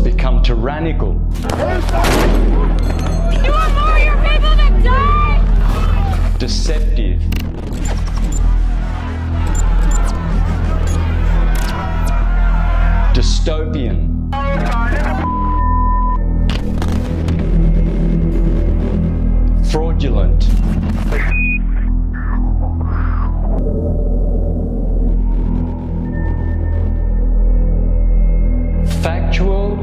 become tyrannical. You want more of your people to die? Deceptive. Dystopian. Fraudulent. Factual.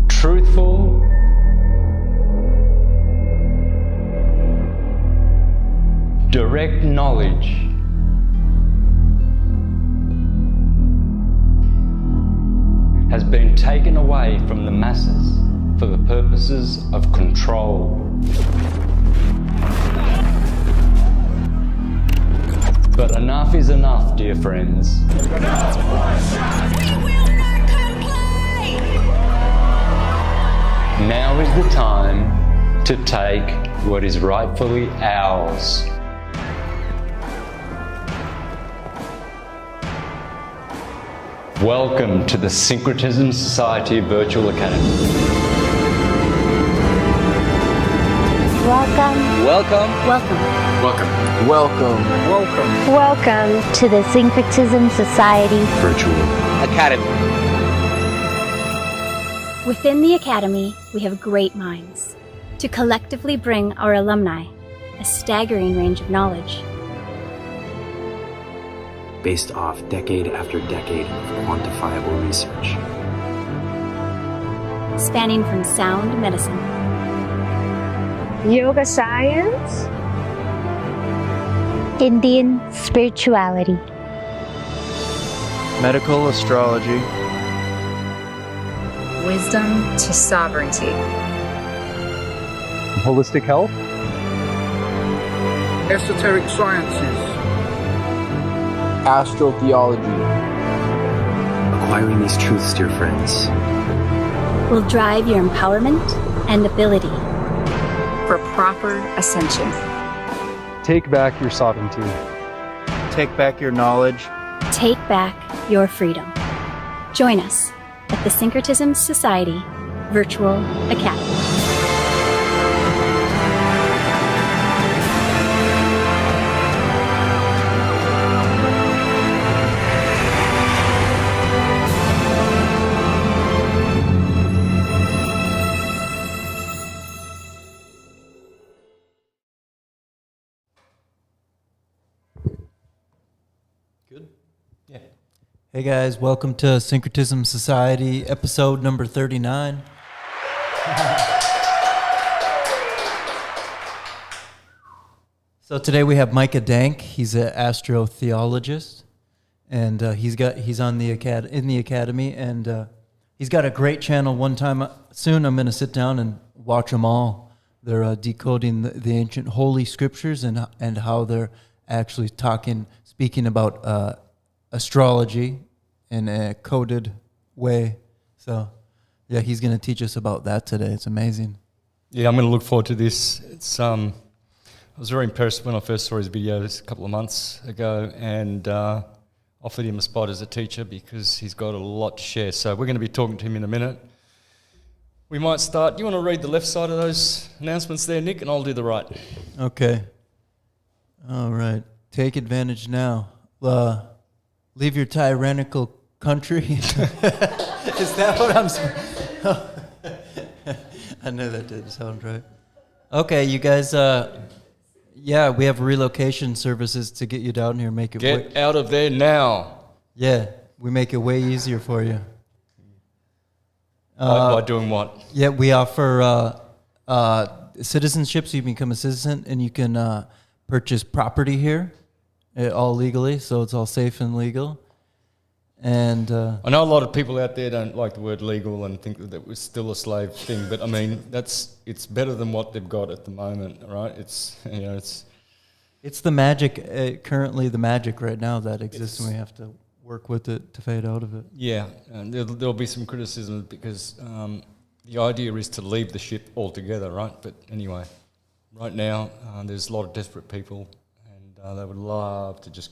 Truthful. Direct knowledge. Has been taken away from the masses for the purposes of control. But enough is enough, dear friends. We will not comply! Now is the time to take what is rightfully ours. Welcome to the Syncretism Society Virtual Academy. Welcome. Welcome. Welcome. Welcome. Welcome. Welcome. Welcome to the Syncretism Society Virtual Academy. Within the Academy, we have great minds to collectively bring our alumni a staggering range of knowledge. Based off decade after decade of quantifiable research. Spanning from sound medicine, yoga science, Indian spirituality, Medical astrology. Wisdom to sovereignty. Holistic health, Esoteric sciences, Astrotheology. Acquiring these truths, dear friends, will drive your empowerment and ability For proper ascension. take back your sovereignty. Take back your knowledge. take back your freedom. Join us at the Syncretism Society Virtual Academy. Hey guys, welcome to Syncretism Society, episode number 39. So today we have Micah Dank. He's an astrotheologist, and he's on the in the academy, and he's got a great channel. One time soon, I'm going to sit down and watch them all. They're decoding the ancient holy scriptures and how they're actually speaking about astrology in a coded way. So, yeah, he's going to teach us about that today. It's amazing. Yeah, I'm going to look forward to this. It's I was very impressed when I first saw his videos a couple of months ago, and offered him a spot as a teacher because he's got a lot to share. So we're going to be talking to him in a minute. We might start. Do you want to read the left side of those announcements there, Nick, and I'll do the right. Okay. All right. Take advantage now. Leave your tyrannical country. Is that what I'm saying? I knew that didn't sound right. Okay, you guys, yeah, we have relocation services to get you down here. Get out of there now. Yeah, we make it way easier for you. By doing what? Yeah, we offer citizenship, so you can become a citizen, and you can purchase property here. All legally, so it's all safe and legal. And I know a lot of people out there don't like the word legal and think that it was still a slave thing, but I mean it's better than what they've got at the moment, right? It's the magic currently the magic right now that exists, and we have to work with it to fade out of it. Yeah, and there'll be some criticism because the idea is to leave the ship altogether, right? But anyway, right now there's a lot of desperate people. They would love to just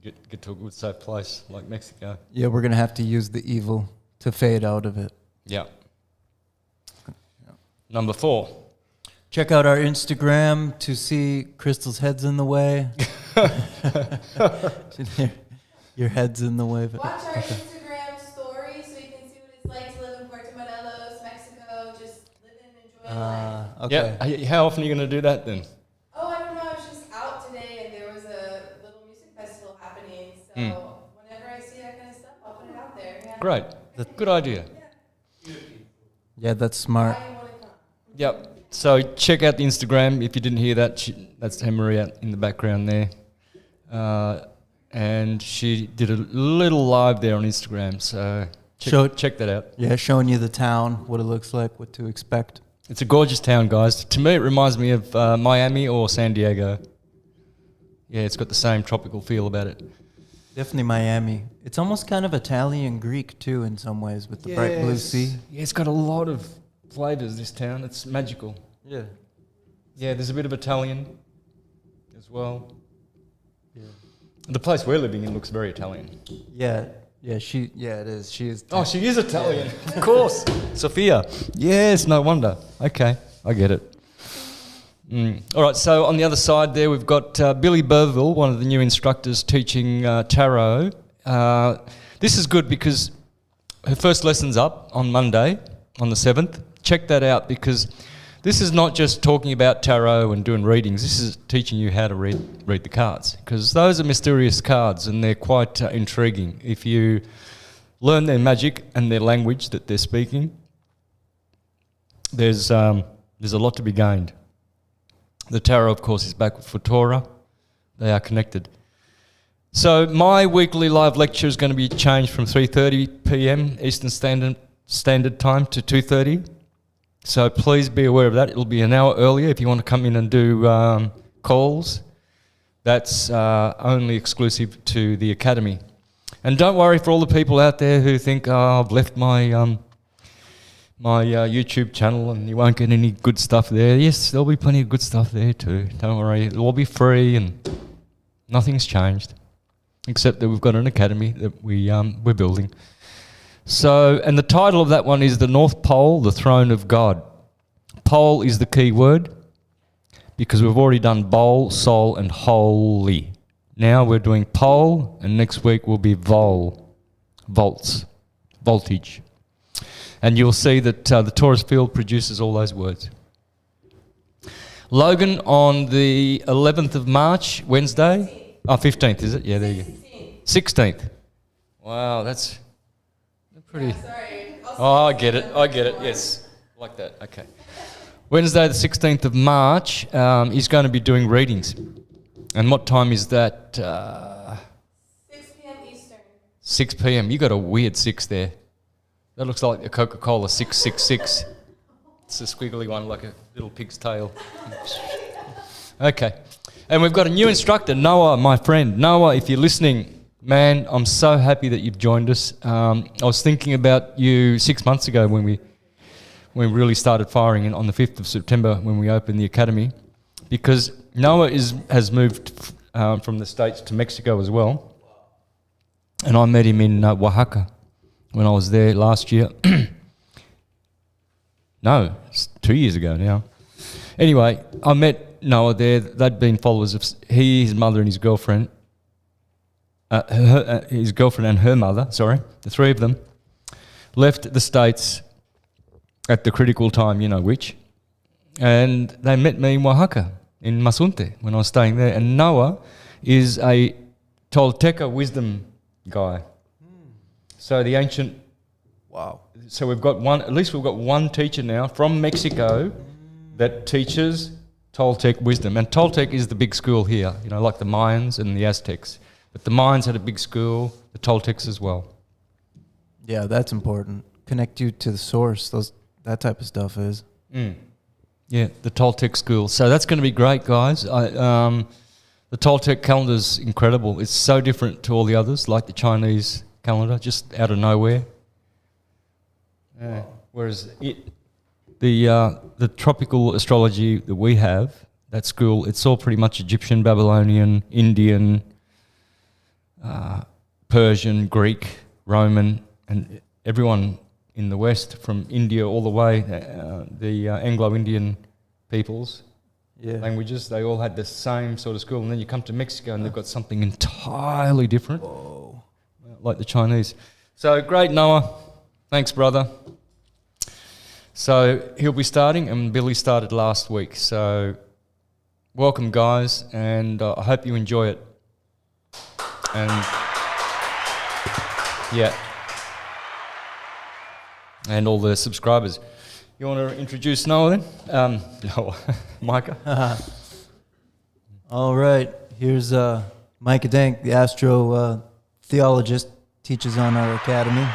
get to a good safe place like Mexico. Yeah, we're going to have to use the evil to fade out of it. Yeah. Number 4. Check out our Instagram to see Crystal's head's in the way. Your head's in the way. Watch our Instagram story so you can see what it's like to live in Puerto Morelos, Mexico, just living and enjoying life. Okay. Yeah. How often are you going to do that then? Oh, I don't know. I was just out today and there was a little music festival happening. So whenever I see that kind of stuff, I'll put it out there. Yeah. Great. That's a good idea. Yeah, that's smart. Yep. So check out the Instagram. If you didn't hear that, that's Emery out in the background there. And she did a little live there on Instagram. So check that out. Yeah, showing you the town, what it looks like, what to expect. It's a gorgeous town, guys. To me, it reminds me of Miami or San Diego. Yeah, it's got the same tropical feel about it. Definitely Miami. It's almost kind of Italian Greek too in some ways with the bright blue sea. Yeah, it's got a lot of flavors, this town. It's magical. Yeah. Yeah, there's a bit of Italian as well. Yeah. The place we're living in looks very Italian. Yeah. Yeah, it is. She is. Oh, she is Italian. Of course. Sophia. Yes, no wonder. Okay, I get it. All right, so on the other side there, we've got Billy Burville, one of the new instructors teaching tarot. This is good because her first lesson's up on Monday, on the 7th. Check that out because this is not just talking about tarot and doing readings. This is teaching you how to read the cards because those are mysterious cards and they're quite intriguing. If you learn their magic and their language that they're speaking, there's a lot to be gained. The tarot, of course, is back for Torah. They are connected. So my weekly live lecture is going to be changed from 3:30 p.m. Eastern Standard Time to 2:30. So please be aware of that. It'll be an hour earlier if you want to come in and do calls. That's only exclusive to the Academy. And don't worry for all the people out there who think, oh, I've left my my YouTube channel and you won't get any good stuff there. Yes, there'll be plenty of good stuff there too. Don't worry, it'll all be free and nothing's changed, except that we've got an academy that we're building. So, and the title of that one is The North Pole, the Throne of God. Pole is the key word because we've already done bowl, soul and holy. Now we're doing pole and next week will be voltage. And you'll see that the Taurus field produces all those words. Logan on the 11th of March, Wednesday. 15th, is it? Yeah, there you go. 16th. Wow, that's pretty. Yeah, sorry. Oh, I get it. Yes, like that. Okay. Wednesday, the 16th of March, he's going to be doing readings. And what time is that? 6 p.m. Eastern. 6 p.m. You got a weird 6 there. That looks like a Coca-Cola 666. It's a squiggly one like a little pig's tail. Okay. And we've got a new instructor, Noah, my friend. Noah, if you're listening, man, I'm so happy that you've joined us. I was thinking about you 6 months ago when we really started firing on the 5th of September when we opened the academy, because Noah has moved from the States to Mexico as well. And I met him in Oaxaca when I was there last year. No, it's 2 years ago now. Anyway, I met Noah there. They'd been followers of his mother and his girlfriend. His girlfriend and her mother, the three of them, left the States at the critical time, you know which, and they met me in Oaxaca, in Mazunte, when I was staying there. And Noah is a Tolteca wisdom guy. So the ancient... Wow. So we've got one teacher now from Mexico that teaches Toltec wisdom. And Toltec is the big school here, you know, like the Mayans and the Aztecs. But the Mayans had a big school, the Toltecs as well. Yeah, that's important. Connect you to the source, that type of stuff is. Yeah, the Toltec school. So that's going to be great, guys. The Toltec calendar is incredible. It's so different to all the others, like the Chinese calendar, just out of nowhere. Whereas the tropical astrology that we have, that school, it's all pretty much Egyptian, Babylonian, Indian, Persian, Greek, Roman, and everyone in the West, from India all the way, the Anglo-Indian peoples, languages, they all had the same sort of school. And then you come to Mexico and they've got something entirely different, like the Chinese. So great, Noah. Thanks, brother. So he'll be starting, and Billy started last week. So welcome, guys, and I hope you enjoy it. And yeah, and all the subscribers. You want to introduce Noah then? Noah, Micah. All right, here's Micah Dank, the astrotheologist, teaches on our academy.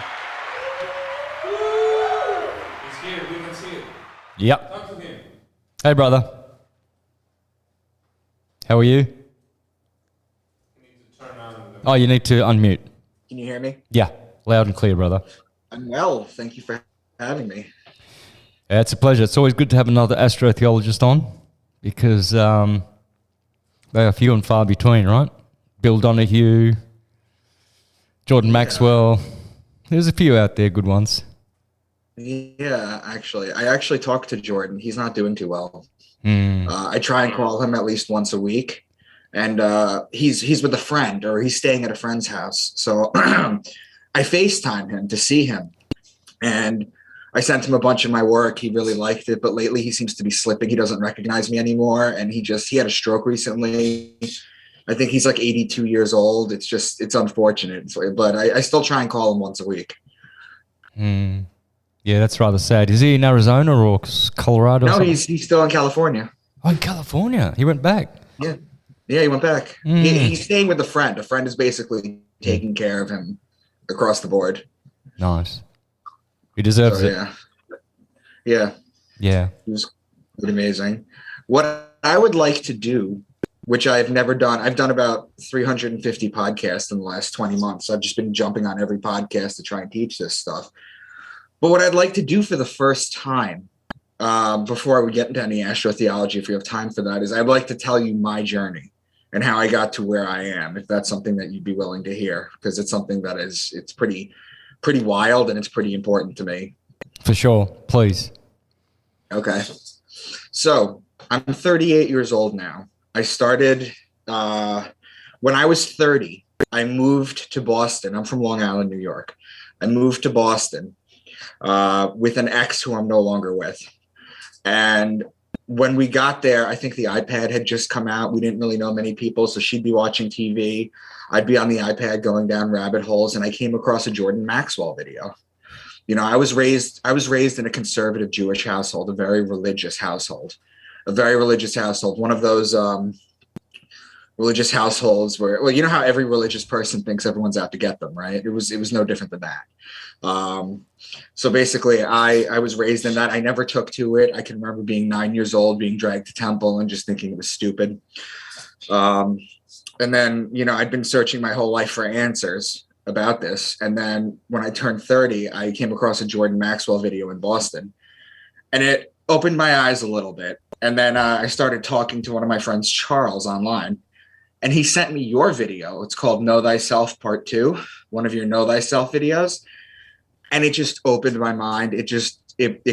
He's here, we can see it. Yep. Talk to him. Hey, brother. How are you? You need to turn on the... Oh, you need to unmute. Can you hear me? Yeah, loud and clear, brother. I'm well. Thank you for having me. Yeah, it's a pleasure. It's always good to have another astrotheologist on, because they are few and far between, right? Bill Donahue, Jordan Maxwell. There's a few out there, good ones. Yeah, actually. I actually talked to Jordan. He's not doing too well. Mm. I try and call him at least once a week. And he's with a friend, or he's staying at a friend's house. So I FaceTime him to see him. And I sent him a bunch of my work. He really liked it. But lately he seems to be slipping. He doesn't recognize me anymore. And he had a stroke recently. I think he's like 82 years old. It's unfortunate. But I still try and call him once a week. Mm. Yeah, that's rather sad. Is he in Arizona or Colorado? No, he's still in California. Oh, in California. He went back. Yeah. Yeah, he went back. Mm. He's staying with a friend. A friend is basically taking care of him across the board. Nice. He deserves it. Yeah. Yeah. It was amazing. What I would like to do, which I've never done, I've done about 350 podcasts in the last 20 months. I've just been jumping on every podcast to try and teach this stuff. But what I'd like to do for the first time, before we get into any astrotheology, if we have time for that, is I'd like to tell you my journey and how I got to where I am, if that's something that you'd be willing to hear, because it's something that it's pretty wild and it's pretty important to me. For sure. Please. Okay. So I'm 38 years old now. I started, when I was 30, I moved to Boston. I'm from Long Island, New York. I moved to Boston with an ex who I'm no longer with. And when we got there, I think the iPad had just come out. We didn't really know many people. So she'd be watching TV. I'd be on the iPad going down rabbit holes. And I came across a Jordan Maxwell video. You know, I was raised in a conservative Jewish household, a very religious household. One of those religious households where, well, you know how every religious person thinks everyone's out to get them, right? It was no different than that. So basically I was raised in that. I never took to it. I can remember being 9 years old, being dragged to temple and just thinking it was stupid. And then, you know, I'd been searching my whole life for answers about this. And then when I turned 30, I came across a Jordan Maxwell video in Boston, and it opened my eyes a little bit. And then I started talking to one of my friends, Charles, online, and he sent me your video. It's called Know Thyself Part 2, one of your Know Thyself videos. And it just opened my mind. It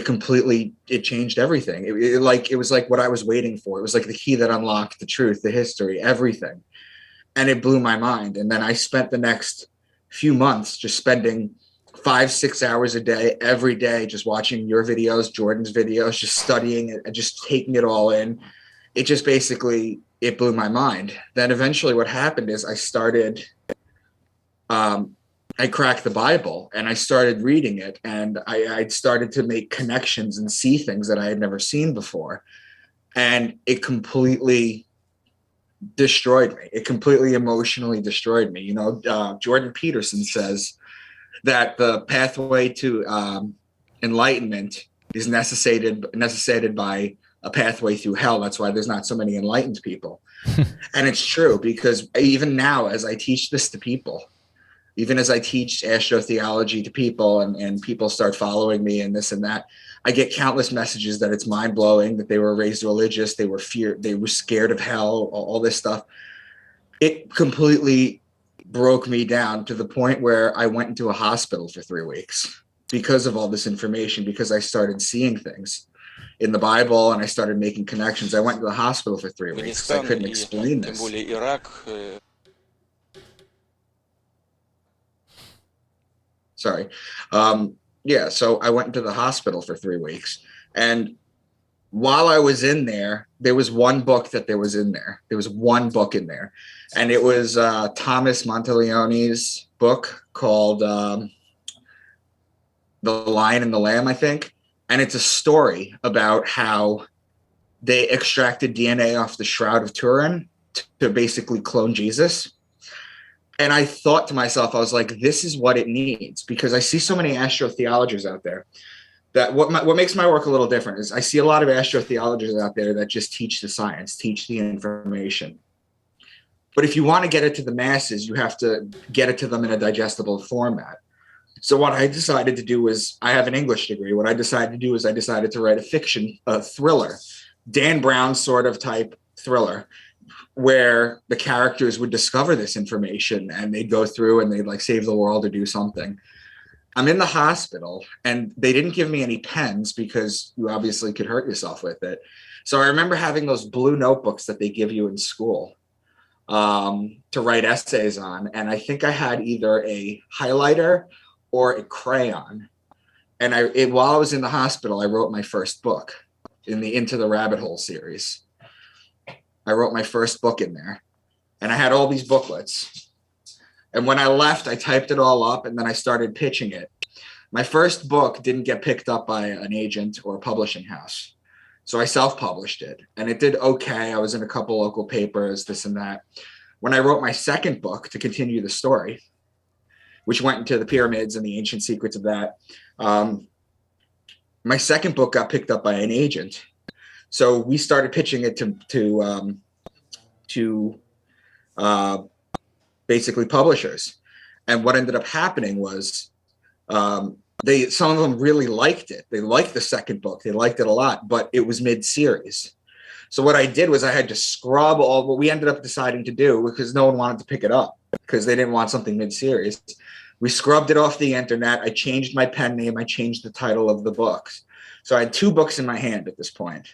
completely changed everything. It was like what I was waiting for. It was like the key that unlocked the truth, the history, everything. And it blew my mind. And then I spent the next few months just spending 5-6 hours a day, every day, just watching your videos, Jordan's videos, just studying it and just taking it all in. It just basically, it blew my mind. Then eventually what happened is I cracked the Bible and I started reading it, and I started to make connections and see things that I had never seen before. And it completely destroyed me. It completely emotionally destroyed me. You know, Jordan Peterson says that the pathway to enlightenment is necessitated by a pathway through hell. That's why there's not so many enlightened people. And it's true, because even now, as I teach this to people, even as I teach astrotheology to people and people start following me and this and that, I get countless messages that it's mind blowing, that they were raised religious, they were scared of hell, all this stuff. It completely broke me down to the point where I went into a hospital for 3 weeks because of all this information, because I started seeing things in the Bible and I started making connections. I went to the hospital for 3 weeks because I couldn't explain this. Sorry. Yeah, so I went into the hospital for 3 weeks. And while I was in there, there was one book that there was in there. There was one book in there. And it was Thomas Monteleone's book called The Lion and the Lamb, I think. And it's a story about how they extracted DNA off the Shroud of Turin to basically clone Jesus. And I thought to myself, I was like, this is what it needs, because I see so many astrotheologists out there that what makes my work a little different is I see a lot of astrotheologists out there that just teach the science, teach the information. But if you want to get it to the masses, you have to get it to them in a digestible format. So what I decided to do was, I have an English degree. What I decided to do is I decided to write a thriller, Dan Brown sort of type thriller, where the characters would discover this information and they'd go through and they'd like save the world or do something. I'm in the hospital and they didn't give me any pens because you obviously could hurt yourself with it. So I remember having those blue notebooks that they give you in school to write essays on. And I think I had either a highlighter or a crayon. And while I was in the hospital, I wrote my first book in the Into the Rabbit Hole series. I wrote my first book in there and I had all these booklets. And when I left, I typed it all up and then I started pitching it. My first book didn't get picked up by an agent or a publishing house. So I self-published it and it did okay. I was in a couple local papers, this and that. When I wrote my second book to continue the story, which went into the pyramids and the ancient secrets of that, my second book got picked up by an agent. So we started pitching it to basically publishers. And what ended up happening was some of them really liked it. They liked the second book. They liked it a lot, but it was mid-series. So what I did was I had to scrub what we ended up deciding to do, because no one wanted to pick it up because they didn't want something mid-series. We scrubbed it off the internet. I changed my pen name. I changed the title of the books. So I had 2 books in my hand at this point.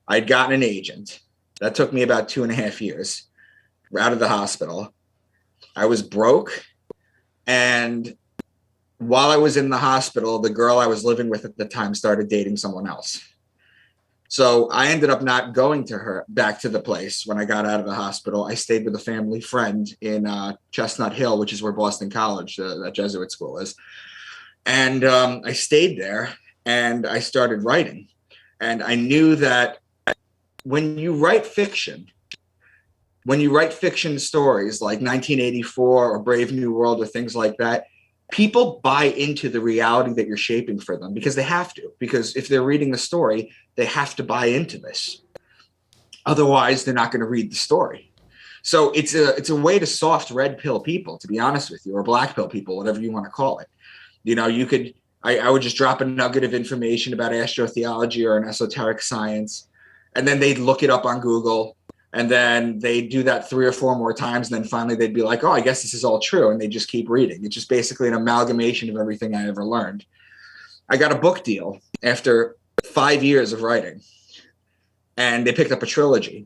I'd gotten an agent. That took me about 2.5 years. We're out of the hospital. I was broke. And while I was in the hospital, the girl I was living with at the time started dating someone else. So I ended up not going to her back to the place when I got out of the hospital. I stayed with a family friend in Chestnut Hill, which is where Boston College, that Jesuit school is. And I stayed there and I started writing. And I knew that when you write fiction stories like 1984 or Brave New World or things like that, people buy into the reality that you're shaping for them because they have to. Because if they're reading the story, they have to buy into this. Otherwise, they're not going to read the story. So it's a way to soft red pill people, to be honest with you, or black pill people, whatever you want to call it. You know, I would just drop a nugget of information about astrotheology or an esoteric science, and then they'd look it up on Google, and then they'd do that 3 or 4 more times, and then finally they'd be like, oh, I guess this is all true, and they just keep reading. It's just basically an amalgamation of everything I ever learned. I got a book deal after 5 years of writing, and they picked up a trilogy.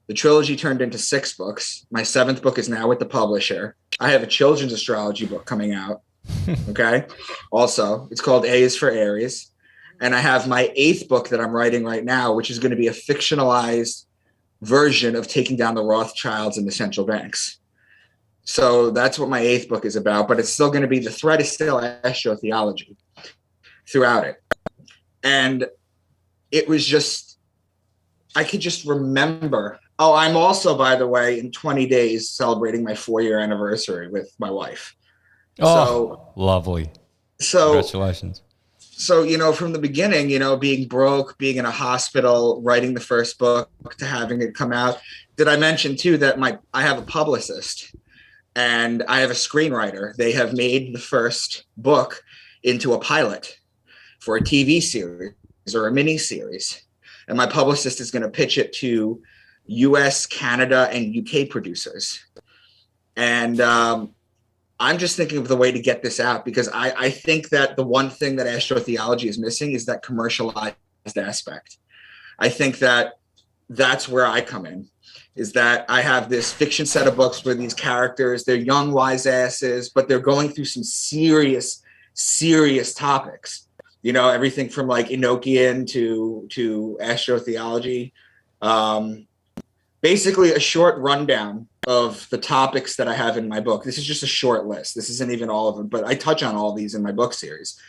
The trilogy turned into 6 books. My 7th book is now with the publisher. I have a children's astrology book coming out. Okay. Also, it's called A is for Aries. And I have my 8th book that I'm writing right now, which is going to be a fictionalized version of taking down the Rothschilds and the central banks. So that's what my 8th book is about, but it's still going to be, the thread is still astrotheology throughout it. And it was just, I could just remember. Oh, I'm also, by the way, in 20 days celebrating my 4-year anniversary with my wife. Oh, so lovely. So congratulations. So, you know, from the beginning, you know, being broke, being in a hospital, writing the first book to having it come out. Did I mention too that I have a publicist and I have a screenwriter. They have made the first book into a pilot for a TV series or a mini series. And my publicist is going to pitch it to US, Canada, and UK producers. And I'm just thinking of the way to get this out, because I think that the one thing that astrotheology is missing is that commercialized aspect. I think that that's where I come in, is that I have this fiction set of books where these characters, they're young, wise asses, but they're going through some serious topics. You know, everything from like Enochian to astrotheology. Basically a short rundown of the topics that I have in my book. This is just a short list. This isn't even all of them, but I touch on all these in my book series.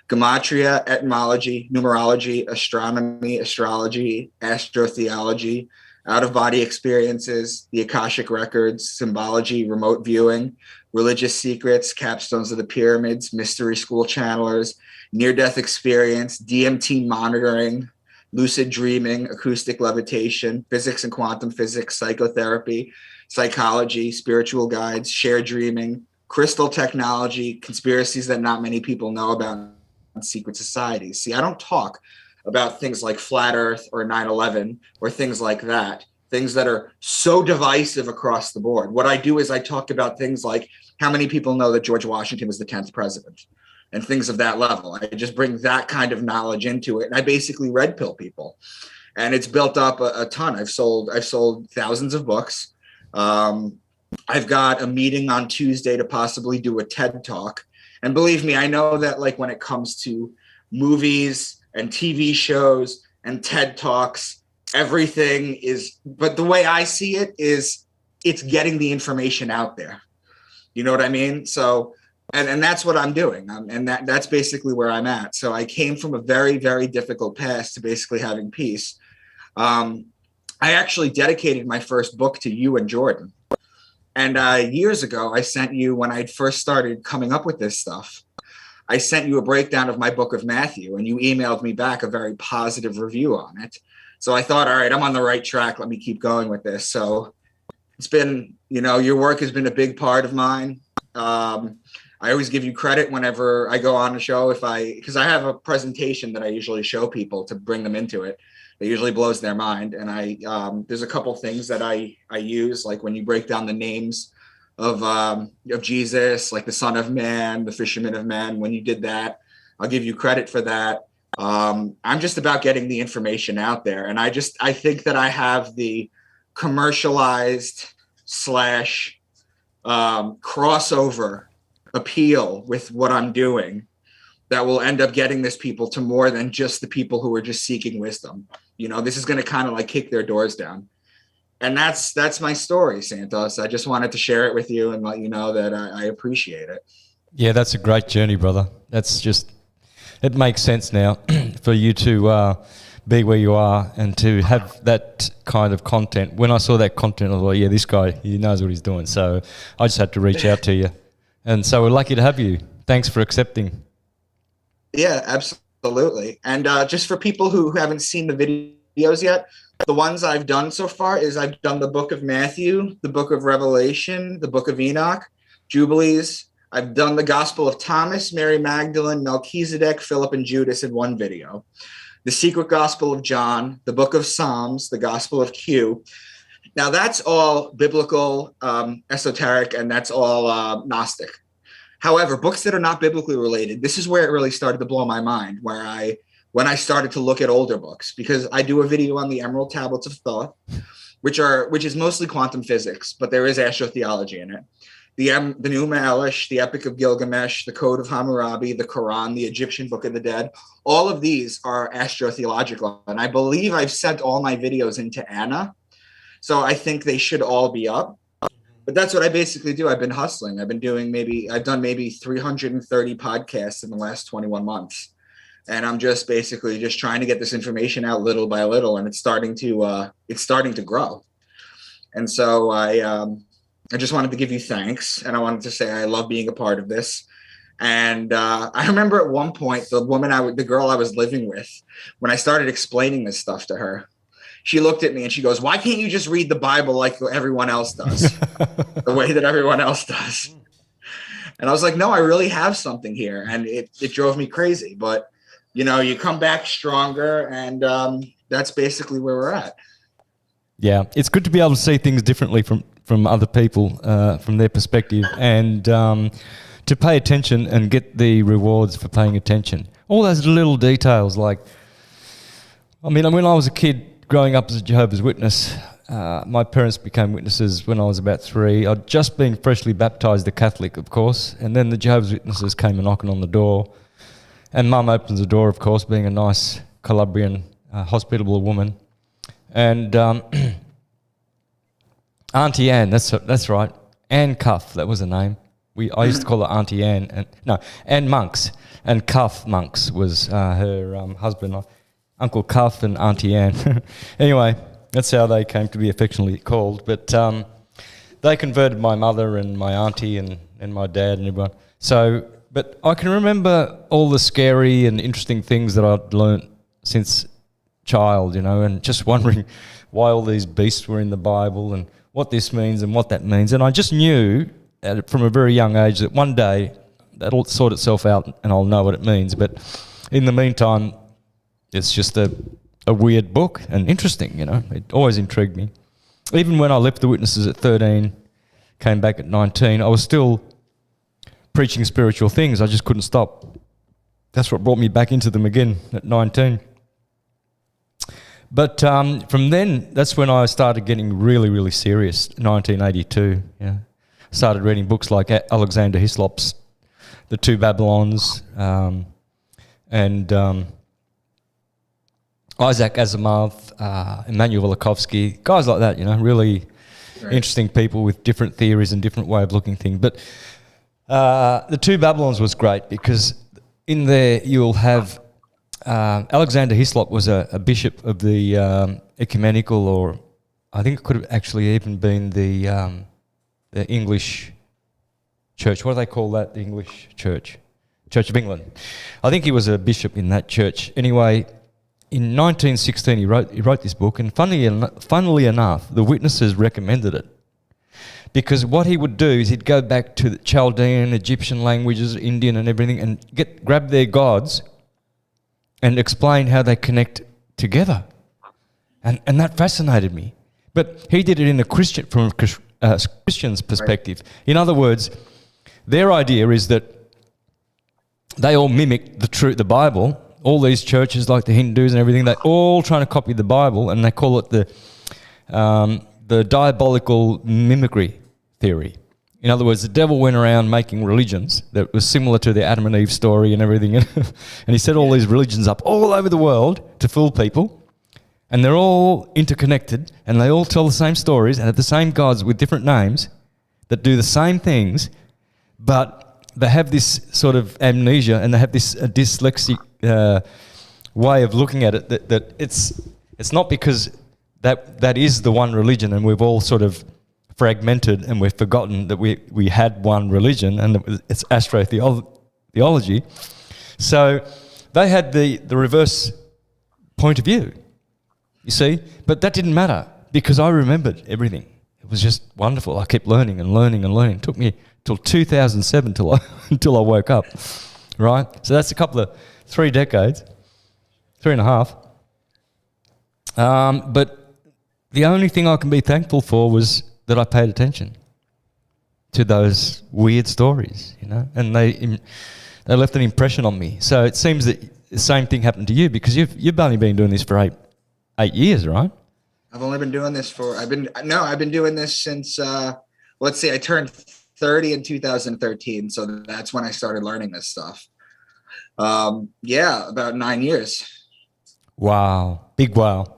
Gematria, etymology, numerology, astronomy, astrology, astrotheology, out-of-body experiences, the Akashic records, symbology, remote viewing, religious secrets, capstones of the pyramids, mystery school channelers, near-death experience, DMT monitoring, lucid dreaming, acoustic levitation, physics and quantum physics, psychotherapy, psychology, spiritual guides, shared dreaming, crystal technology, conspiracies that not many people know about, and secret societies. See, I don't talk about things like flat earth or 9/11 or things like that, things that are so divisive across the board. What I do is I talk about things like how many people know that George Washington was the 10th president, and things of that level. I just bring that kind of knowledge into it. And I basically red pill people. And it's built up a ton. I've sold thousands of books. I've got a meeting on Tuesday to possibly do a TED Talk. And believe me, I know that like when it comes to movies and TV shows and TED Talks, everything is, but the way I see it is it's getting the information out there. You know what I mean? So, and that's what I'm doing. And that's basically where I'm at. So I came from a very, very difficult past to basically having peace. I actually dedicated my first book to you and Jordan. And years ago, I sent you, when I first started coming up with this stuff, I sent you a breakdown of my book of Matthew, and you emailed me back a very positive review on it. So I thought, all right, I'm on the right track. Let me keep going with this. So it's been, you know, your work has been a big part of mine. I always give you credit whenever I go on a show, because I have a presentation that I usually show people to bring them into it. It usually blows their mind. And there's a couple things that I use, like when you break down the names of Jesus, like the Son of Man, the Fisherman of Men. When you did that, I'll give you credit for that. I'm just about getting the information out there. And I think that I have the commercialized / crossover appeal with what I'm doing that will end up getting this people to more than just the people who are just seeking wisdom. You know, this is going to kind of like kick their doors down. And that's my story, Santos. I just wanted to share it with you and let you know that I appreciate it. Yeah, that's a great journey, brother. It makes sense now for you to be where you are and to have that kind of content. When I saw that content, I was like, yeah, this guy, he knows what he's doing. So I just had to reach out to you. And so we're lucky to have you. Thanks for accepting. Yeah, absolutely. And just for people who haven't seen the videos yet, the ones I've done so far is I've done the book of Matthew, the book of Revelation, the book of Enoch, Jubilees. I've done the Gospel of Thomas, Mary Magdalene, Melchizedek, Philip, and Judas in one video. The Secret Gospel of John, the book of Psalms, the Gospel of Q. Now that's all biblical, esoteric, and that's all Gnostic. However, books that are not biblically related, this is where it really started to blow my mind, when I started to look at older books, because I do a video on the Emerald Tablets of Thoth, which is mostly quantum physics, but there is astrotheology in it. The Numa Elish, the Epic of Gilgamesh, the Code of Hammurabi, the Quran, the Egyptian Book of the Dead, all of these are astrotheological. And I believe I've sent all my videos into Anna. So I think they should all be up. But that's what I basically do. I've been hustling. I've done maybe 330 podcasts in the last 21 months. And I'm just basically just trying to get this information out little by little. And it's starting to grow. And so I just wanted to give you thanks. And I wanted to say I love being a part of this. And I remember at one point, the girl I was living with, when I started explaining this stuff to her, she looked at me and she goes, "Why can't you just read the Bible like everyone else does?" The way that everyone else does. And I was like, no, I really have something here. And it drove me crazy. But, you know, you come back stronger, and that's basically where we're at. Yeah, it's good to be able to see things differently from other people, from their perspective, and to pay attention and get the rewards for paying attention. All those little details, like, I mean, when I was a kid growing up as a Jehovah's Witness, my parents became witnesses when I was about 3. I'd just been freshly baptised a Catholic, of course, and then the Jehovah's Witnesses came knocking on the door, and Mum opens the door, of course, being a nice Calabrian, hospitable woman, and Auntie Anne, that's right, Anne Cuff, that was her name. I used to call her Auntie Anne, Anne Monks, and Cuff Monks was her husband, Uncle Cuff and Auntie Anne. Anyway, that's how they came to be affectionately called. But they converted my mother and my auntie and my dad and everyone. So, but I can remember all the scary and interesting things that I'd learnt since child, and just wondering why all these beasts were in the Bible and what this means and what that means. And I just knew from a very young age that one day that'll sort itself out and I'll know what it means. But in the meantime, it's just a weird book and interesting, It always intrigued me. Even when I left the Witnesses at 13, came back at 19, I was still preaching spiritual things. I just couldn't stop. That's what brought me back into them again at 19. But from then, that's when I started getting really, really serious, 1982, Started reading books like Alexander Hislop's The Two Babylons, and Isaac Asimov, Immanuel Velikovsky, guys like that, really interesting people with different theories and different way of looking things. But The Two Babylons was great because in there you'll have Alexander Hislop was a bishop of the ecumenical, or I think it could have actually even been the English church. What do they call that? The English church? Church of England. I think he was a bishop in that church. Anyway, in 1916 he wrote this book, and funnily enough, the Witnesses recommended it. Because what he would do is he'd go back to the Chaldean, Egyptian languages, Indian and everything, and grab their gods and explain how they connect together. And that fascinated me. But he did it in from a Christian's perspective. Right. In other words, their idea is that they all mimic the Bible. All these churches, like the Hindus and everything, they're all trying to copy the Bible, and they call it the diabolical mimicry theory. In other words, the devil went around making religions that were similar to the Adam and Eve story and everything, and he set all these religions up all over the world to fool people, and they're all interconnected, and they all tell the same stories and have the same gods with different names that do the same things, but they have this sort of amnesia, and they have this dyslexic way of looking at it that it's not because that is the one religion, and we've all sort of fragmented and we've forgotten that we had one religion, and it's astrotheology. So they had the reverse point of view, you see, but that didn't matter because I remembered everything. It was just wonderful. I kept learning and learning and learning. It took me till 2007 until I woke up, right? So that's 3 decades, 3.5. But the only thing I can be thankful for was that I paid attention to those weird stories, and they left an impression on me. So it seems that the same thing happened to you because you've only been doing this for 8 years, right? I've only been doing this I've been doing this since, let's see, I turned 30 in 2013. So that's when I started learning this stuff. About 9 years. Wow. Big wow.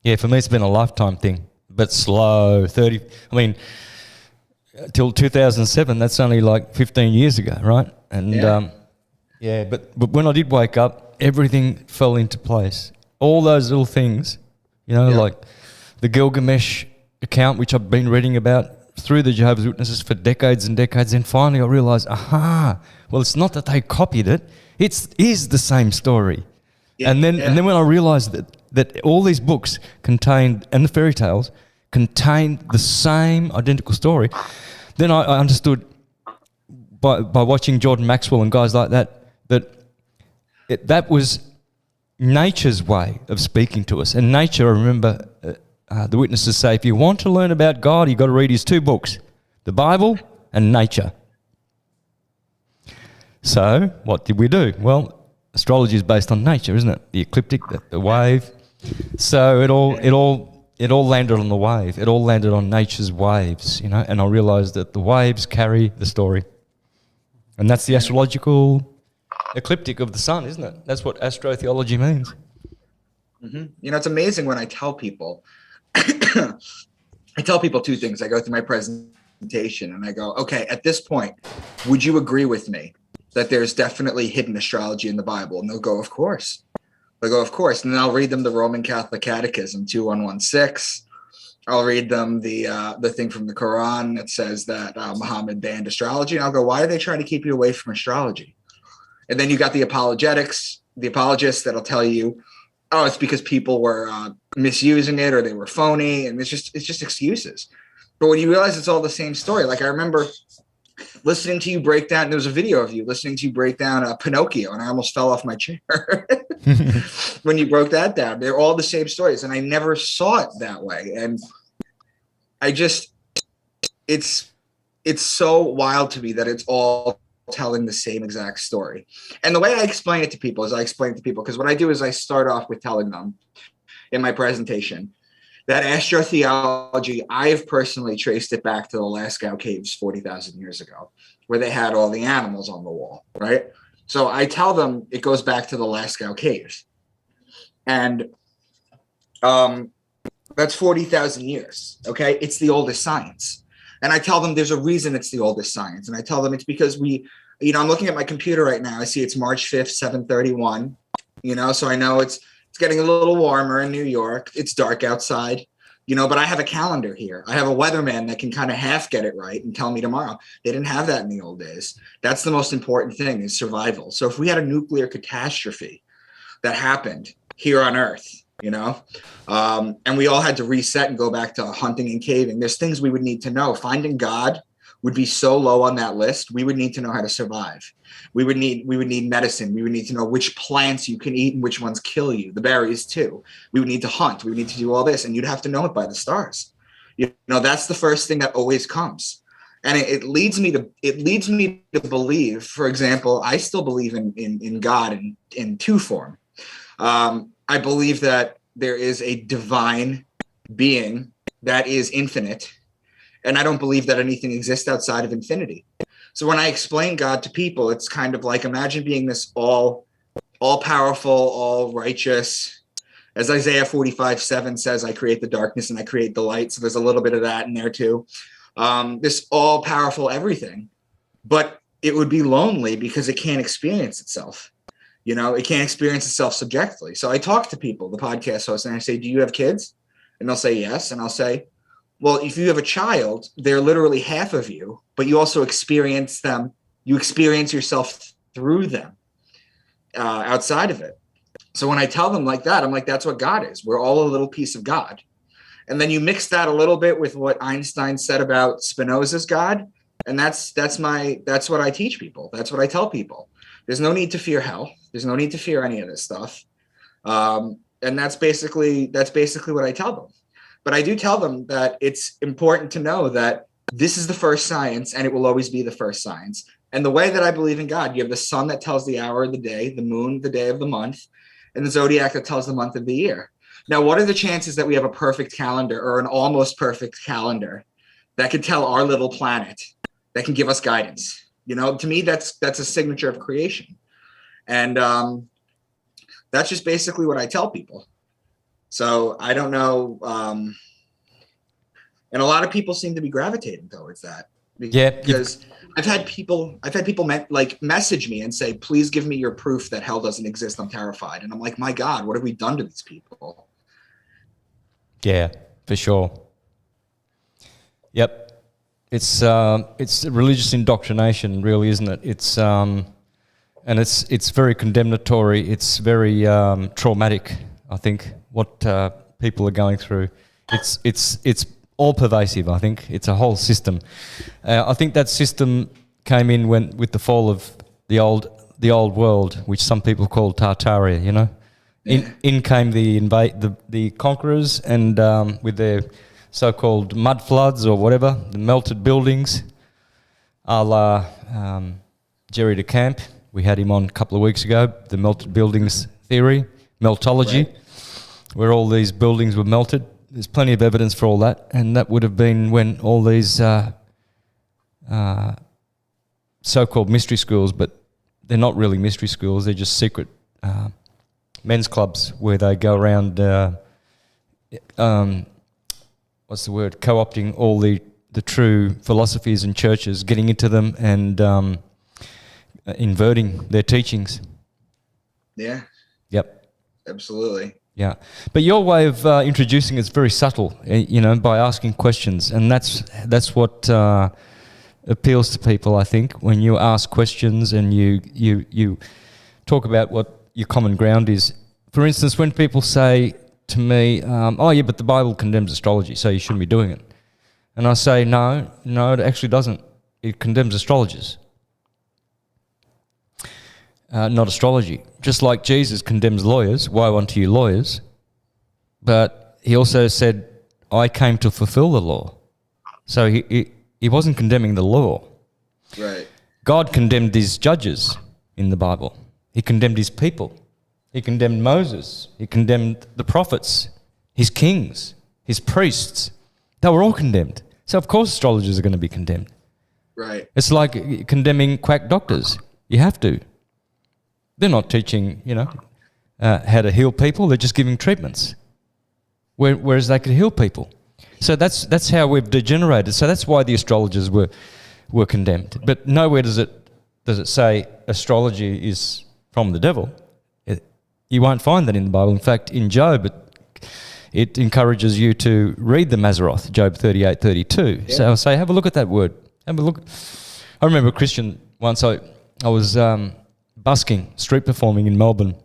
Yeah, for me, it's been a lifetime thing, but slow. Till 2007, that's only like 15 years ago, right? And but when I did wake up, everything fell into place. All those little things, like the Gilgamesh account, which I've been reading about through the Jehovah's Witnesses for decades and decades, and finally I realized, well, it's not that they copied it, it is the same story. Yeah, and then when I realized that all these books contained, and the fairy tales, contained the same identical story, then I understood by watching Jordan Maxwell and guys like that that was nature's way of speaking to us. And nature, I remember, the witnesses say, if you want to learn about God, you've got to read his 2 books, the Bible and nature. So what did we do? Well, astrology is based on nature, isn't it? The ecliptic, the wave. So it all landed on the wave. It all landed on nature's waves, you know. And I realised that the waves carry the story, and that's the astrological ecliptic of the sun, isn't it? That's what astrotheology means. Mm-hmm. You know, it's amazing when I tell people. I tell people 2 things. I go through my presentation and I go, okay, at this point, would you agree with me that there's definitely hidden astrology in the Bible? And they'll go, of course. They'll go, of course. And then I'll read them the Roman Catholic Catechism 2116. I'll read them the thing from the Quran that says that Muhammad banned astrology. And I'll go, why are they trying to keep you away from astrology? And then you got the apologetics, the apologists that'll tell you, oh, it's because people were misusing it or they were phony, and it's just excuses. But when you realize it's all the same story, like I remember listening to you break down, there was a video of you listening to you break down Pinocchio, and I almost fell off my chair when you broke that down. They're all the same stories, and I never saw it that way. And it's so wild to me that it's all telling the same exact story. And the way I explain it to people because what I do is I start off with telling them in my presentation that astrotheology, I've personally traced it back to the Lascaux caves 40,000 years ago, where they had all the animals on the wall, right? So I tell them it goes back to the Lascaux caves. And that's 40,000 years, okay? It's the oldest science. And I tell them there's a reason it's the oldest science. And I tell them it's because I'm looking at my computer right now. I see it's March 5th, 7:31, so I know it's getting a little warmer in New York. It's dark outside, but I have a calendar here. I have a weatherman that can kind of half get it right and tell me tomorrow. They didn't have that in the old days. That's the most important thing, is survival. So if we had a nuclear catastrophe that happened here on Earth, and we all had to reset and go back to hunting and caving, there's things we would need to know. Finding God would be so low on that list. We would need to know how to survive. We would need medicine. We would need to know which plants you can eat and which ones kill you, the berries too. We would need to hunt. We would need to do all this, and you'd have to know it by the stars. That's the first thing that always comes. And it leads me to believe, for example, I still believe in God in 2 form. I believe that there is a divine being that is infinite, and I don't believe that anything exists outside of infinity. So when I explain God to people, it's kind of like, imagine being this all powerful, all righteous. As Isaiah 45:7 says, I create the darkness and I create the light. So there's a little bit of that in there too. This all powerful everything, but it would be lonely because it can't experience itself. It can't experience itself subjectively. So I talk to people, the podcast hosts, and I say, do you have kids? And they'll say yes. And I'll say, well, if you have a child, they're literally half of you, but you also experience them. You experience yourself through them outside of it. So when I tell them like that, I'm like, that's what God is. We're all a little piece of God. And then you mix that a little bit with what Einstein said about Spinoza's God. And that's what I teach people. That's what I tell people. There's no need to fear hell. There's no need to fear any of this stuff. And that's basically what I tell them. But I do tell them that it's important to know that this is the first science, and it will always be the first science. And the way that I believe in God, you have the sun that tells the hour of the day, the moon, the day of the month, and the zodiac that tells the month of the year. Now, what are the chances that we have a perfect calendar or an almost perfect calendar that can tell our little planet, that can give us guidance? To me, that's a signature of creation. And that's just basically what I tell people. So I don't know. And a lot of people seem to be gravitating towards that. Because I've had people message me and say, please give me your proof that hell doesn't exist. I'm terrified. And I'm like, my God, what have we done to these people? Yeah, for sure. Yep. It's religious indoctrination, really, isn't it? It's and it's very condemnatory. It's very traumatic, I think, what people are going through. It's all pervasive. I think it's a whole system. I think that system came in with the fall of the old world, which some people call Tartaria. In came the conquerors, and with their so-called mud floods or whatever, the melted buildings, a la Jerry DeCamp. We had him on a couple of weeks ago, the melted buildings theory, meltology, where all these buildings were melted. There's plenty of evidence for all that, and that would have been when all these so-called mystery schools, but they're not really mystery schools, they're just secret men's clubs where they go around, co-opting all the true philosophies and churches, getting into them and inverting their teachings. Yeah. Yep. Absolutely. Yeah. But your way of introducing is very subtle, by asking questions, and that's what appeals to people, I think, when you ask questions and you talk about what your common ground is. For instance, when people say to me, but the Bible condemns astrology, so you shouldn't be doing it. And I say, no, it actually doesn't. It condemns astrologers, not astrology. Just like Jesus condemns lawyers, woe unto you lawyers, but he also said, I came to fulfill the law. So he wasn't condemning the law. Right. God condemned his judges in the Bible. He condemned his people. He condemned Moses. He condemned the prophets, his kings, his priests. They were all condemned. So of course astrologers are going to be condemned. Right. It's like condemning quack doctors. You have to. They're not teaching, how to heal people. They're just giving treatments. Whereas they could heal people. So that's how we've degenerated. So that's why the astrologers were condemned. But nowhere does it say astrology is from the devil. You won't find that in the Bible. In fact, in Job, it encourages you to read the Mazzaroth, Job 38:32. Yeah. So I'll say, have a look at that word. Have a look. I remember a Christian once. I was busking, street performing in Melbourne,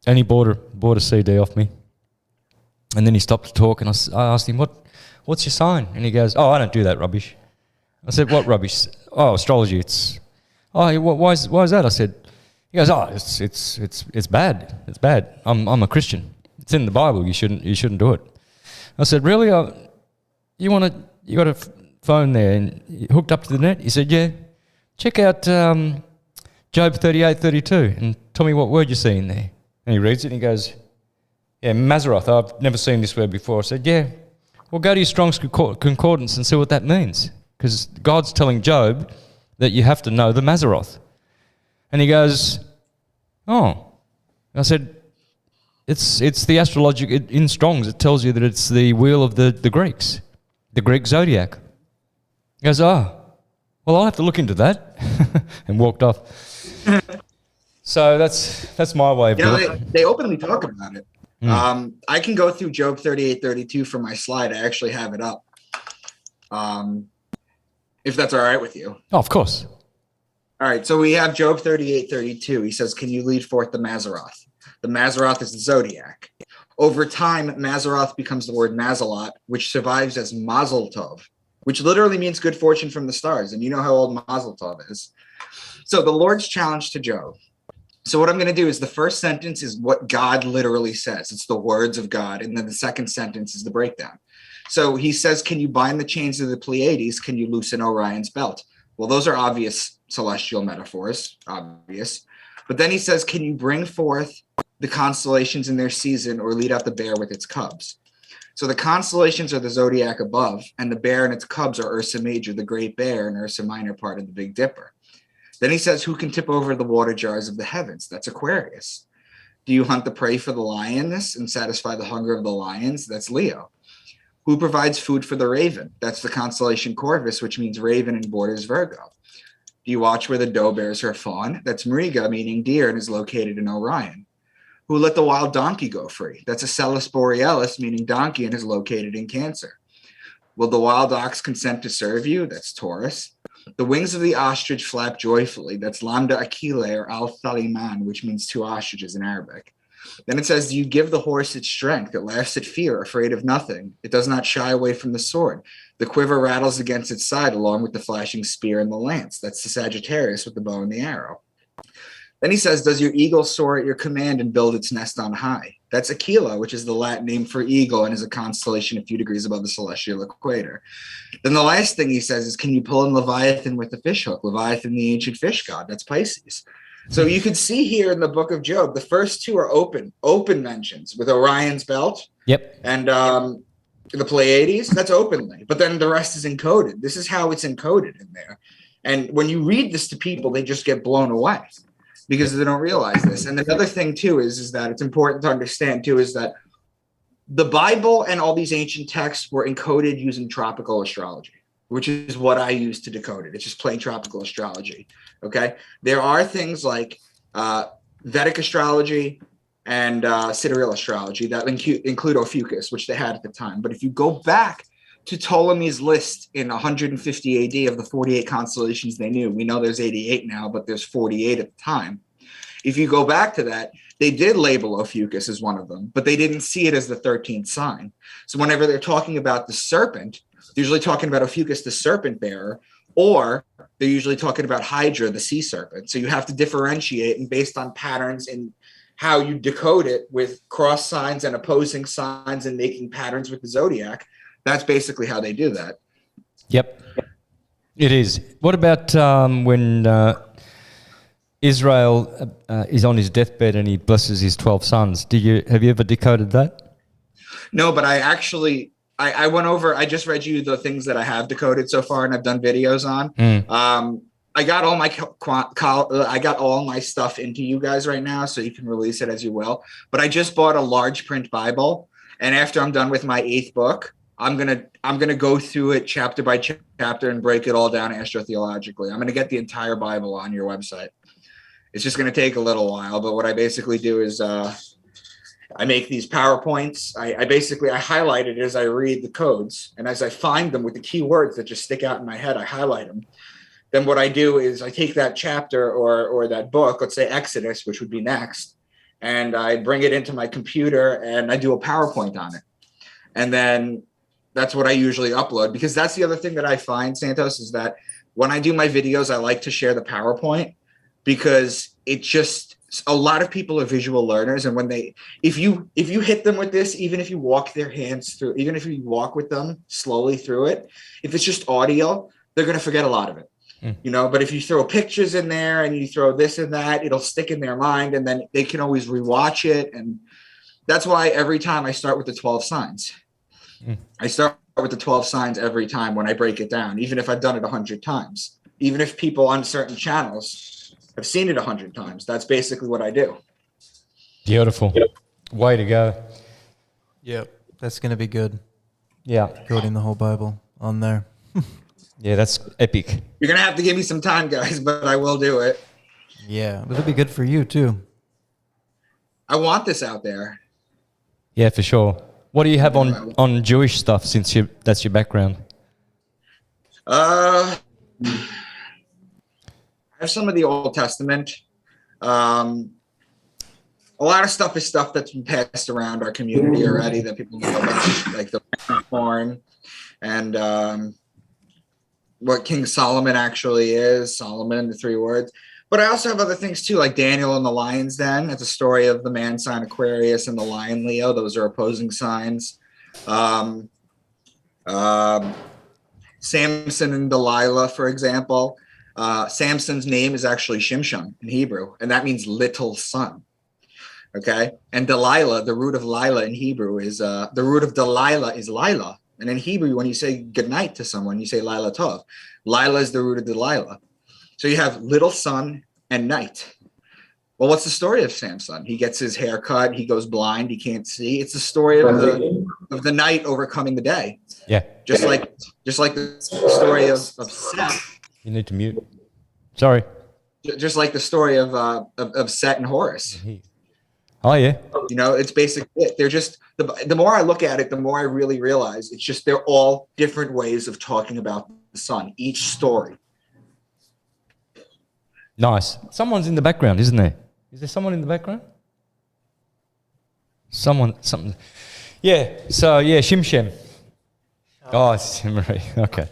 and he bought a CD off me. And then he stopped to talk, and I asked him, "What's your sign?" And he goes, "Oh, I don't do that rubbish." I said, "What rubbish?" "Oh, astrology. It's." "Oh, why is that?" I said. He goes, "Oh, it's bad. It's bad. I'm a Christian. It's in the Bible. You shouldn't do it." I said, "Really? You got a phone there and you hooked up to the net?" He said, "Yeah. Check out Job 38:32 and tell me what word you see in there." And he reads it and he goes, "Yeah, Mazzaroth. I've never seen this word before." I said, "Yeah. Well, go to your Strong's Concordance and see what that means, because God's telling Job that you have to know the Mazzaroth." And he goes, "Oh." I said, It's the astrological, in Strong's, it tells you that it's the wheel of the Greeks, the Greek zodiac." He goes, "Oh, well, I'll have to look into that," and walked off. So that's my way of doing it. They openly talk about it. I can go through Job 38:32 for my slide. I actually have it up. If that's all right with you. Oh, of course. All right, so we have Job 38:32. He says, "Can you lead forth the Mazzaroth?" The Mazzaroth is the zodiac. Over time, Mazzaroth becomes the word Mazalot, which survives as Mazel Tov, which literally means good fortune from the stars. And you know how old Mazel Tov is. So the Lord's challenge to Job. So what I'm going to do is the first sentence is what God literally says. It's the words of God. And then the second sentence is the breakdown. So he says, "Can you bind the chains of the Pleiades? Can you loosen Orion's belt?" Well, those are obvious celestial metaphors, obvious. But then he says, "Can you bring forth the constellations in their season or lead out the bear with its cubs?" So the constellations are the zodiac above, and the bear and its cubs are Ursa Major, the Great Bear, and Ursa Minor, part of the Big Dipper. Then he says, "Who can tip over the water jars of the heavens?" That's Aquarius. "Do you hunt the prey for the lioness and satisfy the hunger of the lions?" That's Leo. "Who provides food for the raven?" That's the constellation Corvus, which means raven and borders Virgo. "Do you watch where the doe bears her fawn?" That's Mariga, meaning deer, and is located in Orion. "Who let the wild donkey go free?" That's Acellus Borealis, meaning donkey, and is located in Cancer. "Will the wild ox consent to serve you?" That's Taurus. "The wings of the ostrich flap joyfully." That's Lambda Achille or Al Thaliman, which means two ostriches in Arabic. Then it says, "Do you give the horse its strength? It laughs at fear, afraid of nothing. It does not shy away from the sword. The quiver rattles against its side along with the flashing spear and the lance." That's the Sagittarius with the bow and the arrow. Then he says, does your eagle soar at your command and build its nest on high? That's Aquila, which is the Latin name for eagle and is a constellation a few degrees above the celestial equator. Then the last thing he says is, can you pull in Leviathan with the fish hook? Leviathan, the ancient fish god, that's Pisces. So you can see here in the book of Job, the first two are open mentions with Orion's belt. Yep. And the Pleiades, that's openly. But then the rest is encoded. This is how it's encoded in there. And when you read this to people, they just get blown away because they don't realize this. And another thing too is that it's important to understand too is that the Bible and all these ancient texts were encoded using tropical astrology, which is what I use to decode it. It's just plain tropical astrology. Okay. There are things like Vedic astrology and sidereal astrology that include Ophiuchus, which they had at the time. But if you go back to Ptolemy's list in 150 AD of the 48 constellations they knew, we know there's 88 now, but there's 48 at the time. If you go back to that, they did label Ophiuchus as one of them, but they didn't see it as the 13th sign. So whenever they're talking about the serpent, they're usually talking about Ophiuchus, the serpent bearer, or they're usually talking about Hydra, the sea serpent. So you have to differentiate, and based on patterns in how you decode it with cross signs and opposing signs and making patterns with the zodiac, that's basically how they do that. Yep, it is. What about when Israel is on his deathbed and he blesses his 12 sons? Have you ever decoded that? No, but I actually I went over. I just read you the things that I have decoded so far, and I've done videos on. I got all my stuff into you guys right now, so you can release it as you will. But I just bought a large print Bible, and after I'm done with my 8th book, I'm gonna go through it chapter by chapter and break it all down astrotheologically. I'm gonna get the entire Bible on your website. It's just gonna take a little while, but what I basically do is I make these PowerPoints. I highlight it as I read the codes, and as I find them with the key words that just stick out in my head, I highlight them. Then what I do is I take that chapter or that book, let's say Exodus, which would be next, and I bring it into my computer and I do a PowerPoint on it. And then that's what I usually upload, because that's the other thing that I find, Santos, is that when I do my videos, I like to share the PowerPoint because it just, a lot of people are visual learners. And when if you hit them with this, even if you walk their hands through, even if you walk with them slowly through it, if it's just audio, they're going to forget a lot of it. You know, but if you throw pictures in there and you throw this and that, it'll stick in their mind, and then they can always rewatch it. And that's why every time I start with the 12 signs. I start with the 12 signs every time when I break it down, even if I've done it 100 times, even if people on certain channels have seen it 100 times. That's basically what I do. Beautiful. Yep. Way to go. Yep. That's going to be good. Yeah. Coding the whole Bible on there. Yeah, that's epic. You're going to have to give me some time, guys, but I will do it. Yeah, but it'll be good for you, too. I want this out there. Yeah, for sure. What do you have on Jewish stuff, since that's your background? I have some of the Old Testament. A lot of stuff is stuff that's been passed around our community already that people know about, like the horn and what King Solomon actually is, Solomon, the 3 words. But I also have other things too, like Daniel and the lion's den. It's a story of the man sign Aquarius and the lion Leo. Those are opposing signs. Samson and Delilah, for example. Samson's name is actually Shimshon in Hebrew, and that means little son. Okay. And Delilah, the root of Lila in Hebrew is the root of Delilah is Lila. And in Hebrew, when you say goodnight to someone, you say Lila Tov. Lila is the root of Delilah. So you have little son and night. Well, what's the story of Samson? He gets his hair cut. He goes blind. He can't see. It's the story of the night overcoming the day. Yeah. Just like the story of Seth. You need to mute. Sorry. Just like the story of Set and Horus. Oh, yeah. You know, it's basically it. They're just, the more I look at it, the more I really realize it's just, they're all different ways of talking about the sun, each story. Nice. Someone's in the background, isn't there? Is there someone in the background? Something. Yeah. So, yeah, Shimshem. Oh, it's Shimri. Okay.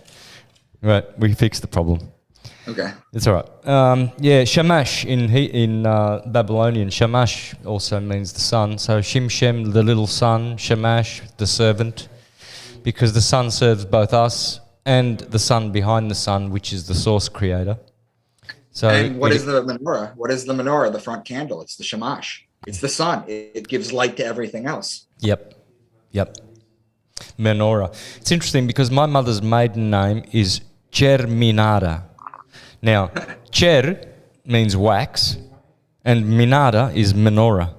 Right. We fixed the problem. Okay. It's all right. Yeah, Shamash in Babylonian, Shamash also means the sun. So Shimshem, the little son, Shamash, the servant, because the sun serves both us and the sun behind the sun, which is the source creator. So and what is the menorah? What is the menorah? The front candle. It's the shamash. It's the sun. It gives light to everything else. Yep. Menorah. It's interesting because my mother's maiden name is Cherminada. Now, Cher means wax, and Minada is menorah.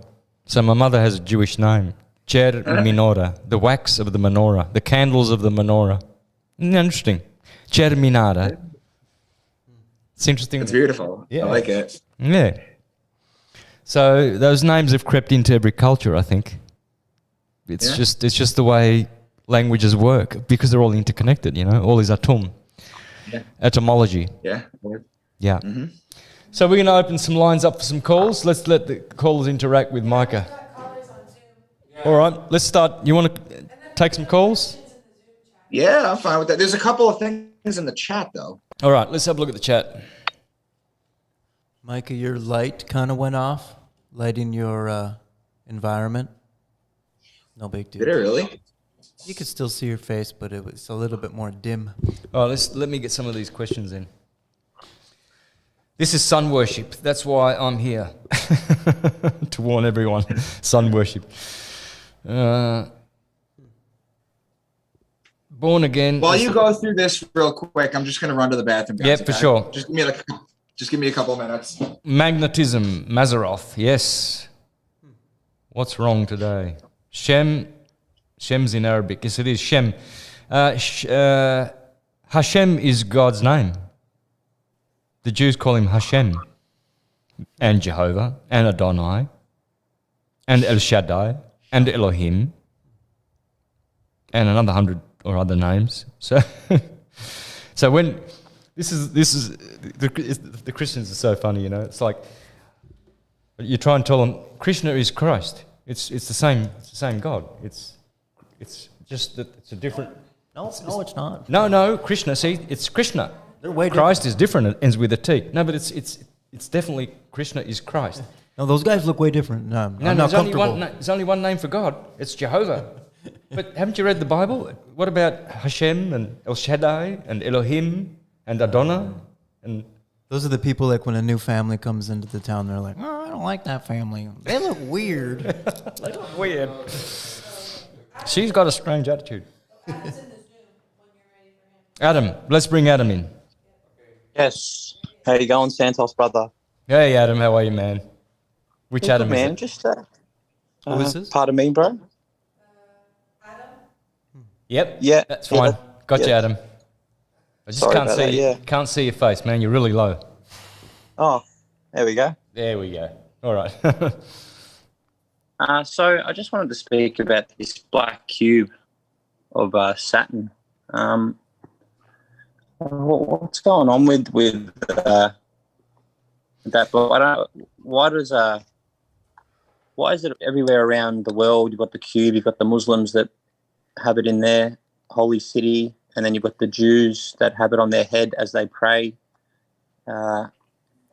So my mother has a Jewish name, Cher Menorah, the wax of the menorah, the candles of the menorah. Interesting. Cher Minada. It's interesting. It's beautiful. Yeah. I like it. Yeah. So those names have crept into every culture, I think. It's just the way languages work because they're all interconnected, all is atum. Yeah. Etymology. Yeah. Yeah. Mm-hmm. So we're going to open some lines up for some calls. Let's let the callers interact with Micah. All right, let's start. You want to take some calls? Yeah, I'm fine with that. There's a couple of things in the chat, though. All right, let's have a look at the chat. Micah, your light kind of went off, lighting your environment. No big deal. Did it really? You could still see your face, but it was a little bit more dim. Oh, let me get some of these questions in. This is sun worship. That's why I'm here. To warn everyone. Sun worship. Born again. While you go through this real quick, I'm just going to run to the bathroom. Guys, yeah, for sure. Just give me a couple of minutes. Magnetism, Mazaroth. Yes. What's wrong today? Shem's in Arabic. Yes, it is. Shem. Hashem is God's name. The Jews call him Hashem, and Jehovah, and Adonai, and El Shaddai, and Elohim, and another 100 or other names. So when this is the Christians are so funny, It's like you try and tell them Krishna is Christ. It's the same God. It's just that it's a different. No, it's not. No, Krishna. See, it's Krishna. They're way Christ different. is different. It ends with a T. No, but it's definitely Krishna is Christ. No, those guys look way different. No, I'm not there's comfortable. there's only one name for God. It's Jehovah. But haven't you read the Bible? What about Hashem and El Shaddai and Elohim and Adonai? And those are the people like when a new family comes into the town, they're like, I don't like that family. They look weird. They look weird. She's got a strange attitude. Adam, let's bring Adam in. Yes. How you going, Santos, brother? Hey, Adam, how are you, man? Which Good, Adam man. is it? Just Who is this? Pardon me, bro. Yep. Yeah. That's fine. Yeah. Gotcha, Yeah. Adam. I just Sorry can't about see that, you. yeah. Can't see your face, man. You're really low. Oh, there we go. There we go. All right. So I just wanted to speak about this black cube of Saturn. What's going on with that? But why is it everywhere around the world? You've got the cube. You've got the Muslims that have it in their holy city, and then you've got the Jews that have it on their head as they pray. And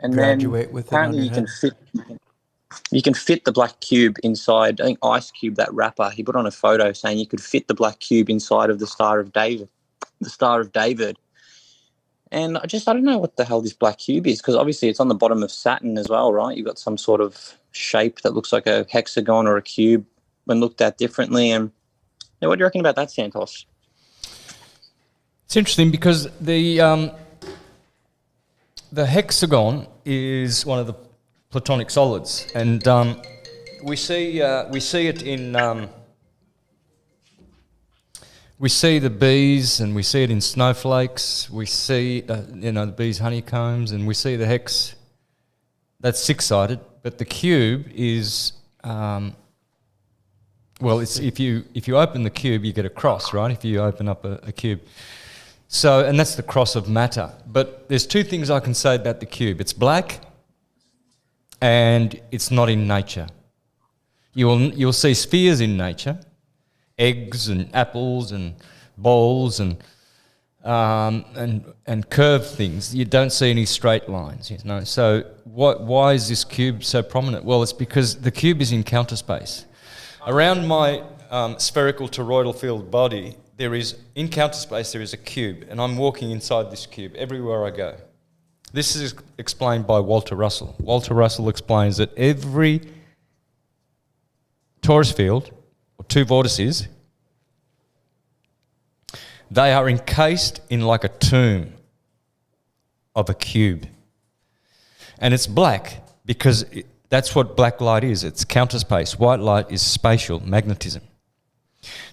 Graduate then with it apparently on you your can fit the black cube inside. I think Ice Cube, that rapper, he put on a photo saying you could fit the black cube inside of the Star of David. And I don't know what the hell this black cube is, because obviously it's on the bottom of Saturn as well, right? You've got some sort of shape that looks like a hexagon or a cube when looked at differently. And what do you reckon about that, Santos? It's interesting because the hexagon is one of the Platonic solids, and we see it in we see the bees, and we see it in snowflakes. We see the bees' honeycombs, and we see the hex. That's six-sided, but the cube is it's if you open the cube, you get a cross, right? If you open up a cube. So, and that's the cross of matter. But there's two things I can say about the cube. It's black, and it's not in nature. You'll see spheres in nature, eggs and apples and bowls and and curved things. You don't see any straight lines, you know. So why is this cube so prominent? Well, it's because the cube is in counter space. Around my spherical toroidal field body, in counter space there is a cube, and I'm walking inside this cube everywhere I go. This is explained by Walter Russell. Walter Russell explains that every torus field, or two vortices, they are encased in like a tomb of a cube. And it's black because that's what black light is. It's counter space. White light is spatial magnetism.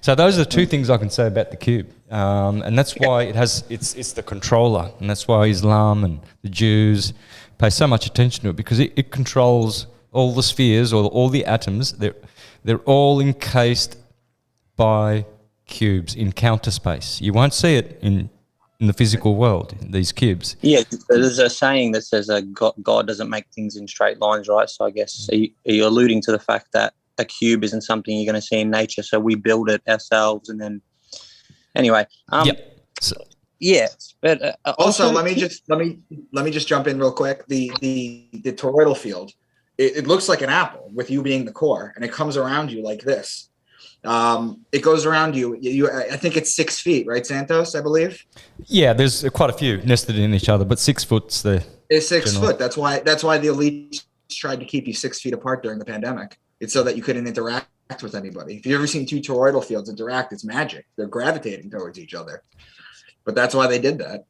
So those are the two things I can say about the cube. And that's why it's the controller. And that's why Islam and the Jews pay so much attention to it, because it controls all the spheres or all the atoms. They're all encased by cubes in counter space. You won't see it in the physical world, in these cubes. Yeah, there's a saying that says God doesn't make things in straight lines, right? So I guess are you alluding to the fact that a cube isn't something you're going to see in nature, so we build it ourselves, and then anyway. But also let me just jump in real quick. The toroidal field, it looks like an apple with you being the core, and it comes around you like this. It goes around you. I think it's 6 feet, right, Santos? I believe. Yeah, there's quite a few nested in each other, but 6 foot's the. It's 6 foot. That's why the elites tried to keep you 6 feet apart during the pandemic. It's so that you couldn't interact with anybody. If you've ever seen two toroidal fields interact, it's magic. They're gravitating towards each other. But that's why they did that.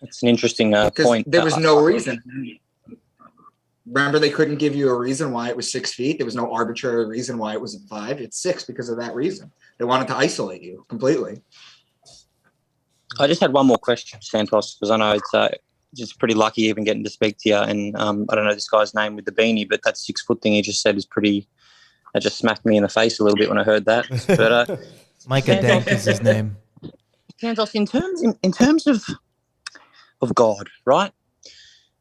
That's an interesting point. There was no reason. Remember, they couldn't give you a reason why it was 6 feet. There was no arbitrary reason why it was 5. It's 6 because of that reason. They wanted to isolate you completely. I just had one more question, Santos, because I know it's just pretty lucky even getting to speak to you. And I don't know this guy's name with the beanie, but that 6 foot thing he just said is pretty. That just smacked me in the face a little bit when I heard that. But Micah Dank is his name. Santos, in terms of God, right?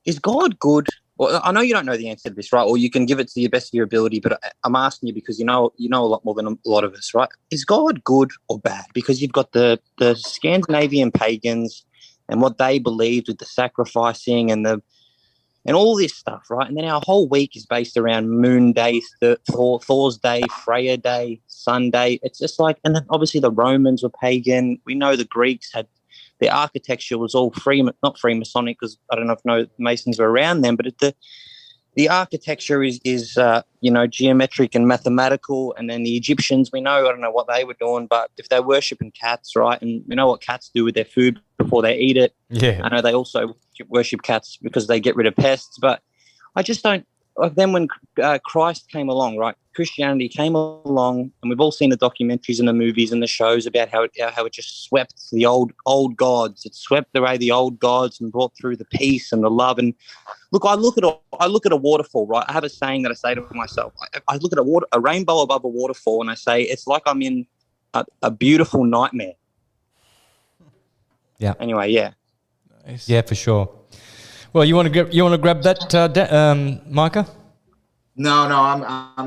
Is God good? Well, I know you don't know the answer to this, right? Or you can give it to the best of your ability, but I'm asking you because you know a lot more than a lot of us, right? Is God good or bad? Because you've got the Scandinavian pagans and what they believed with the sacrificing and all this stuff, right? And then our whole week is based around Moon Day, Thor's Day, Freya Day, Sunday. It's just like, and then obviously the Romans were pagan. We know the Greeks had. The architecture was all not Freemasonic, because I don't know if Masons were around then, but the architecture is geometric and mathematical. And then the Egyptians, I don't know what they were doing, but if they're worshipping cats, right, and we know what cats do with their food before they eat it. Yeah, I know they also worship cats because they get rid of pests, but I just don't. Then when Christ came along, right, Christianity came along, and we've all seen the documentaries and the movies and the shows about how it just swept the old gods. It swept away the old gods and brought through the peace and the love. And look, I look at a waterfall, right? I have a saying that I say to myself. I look at a rainbow above a waterfall, and I say it's like I'm in a beautiful nightmare. Yeah. Anyway, yeah. Nice. Yeah, for sure. Well, you want to grab that, Micah? No,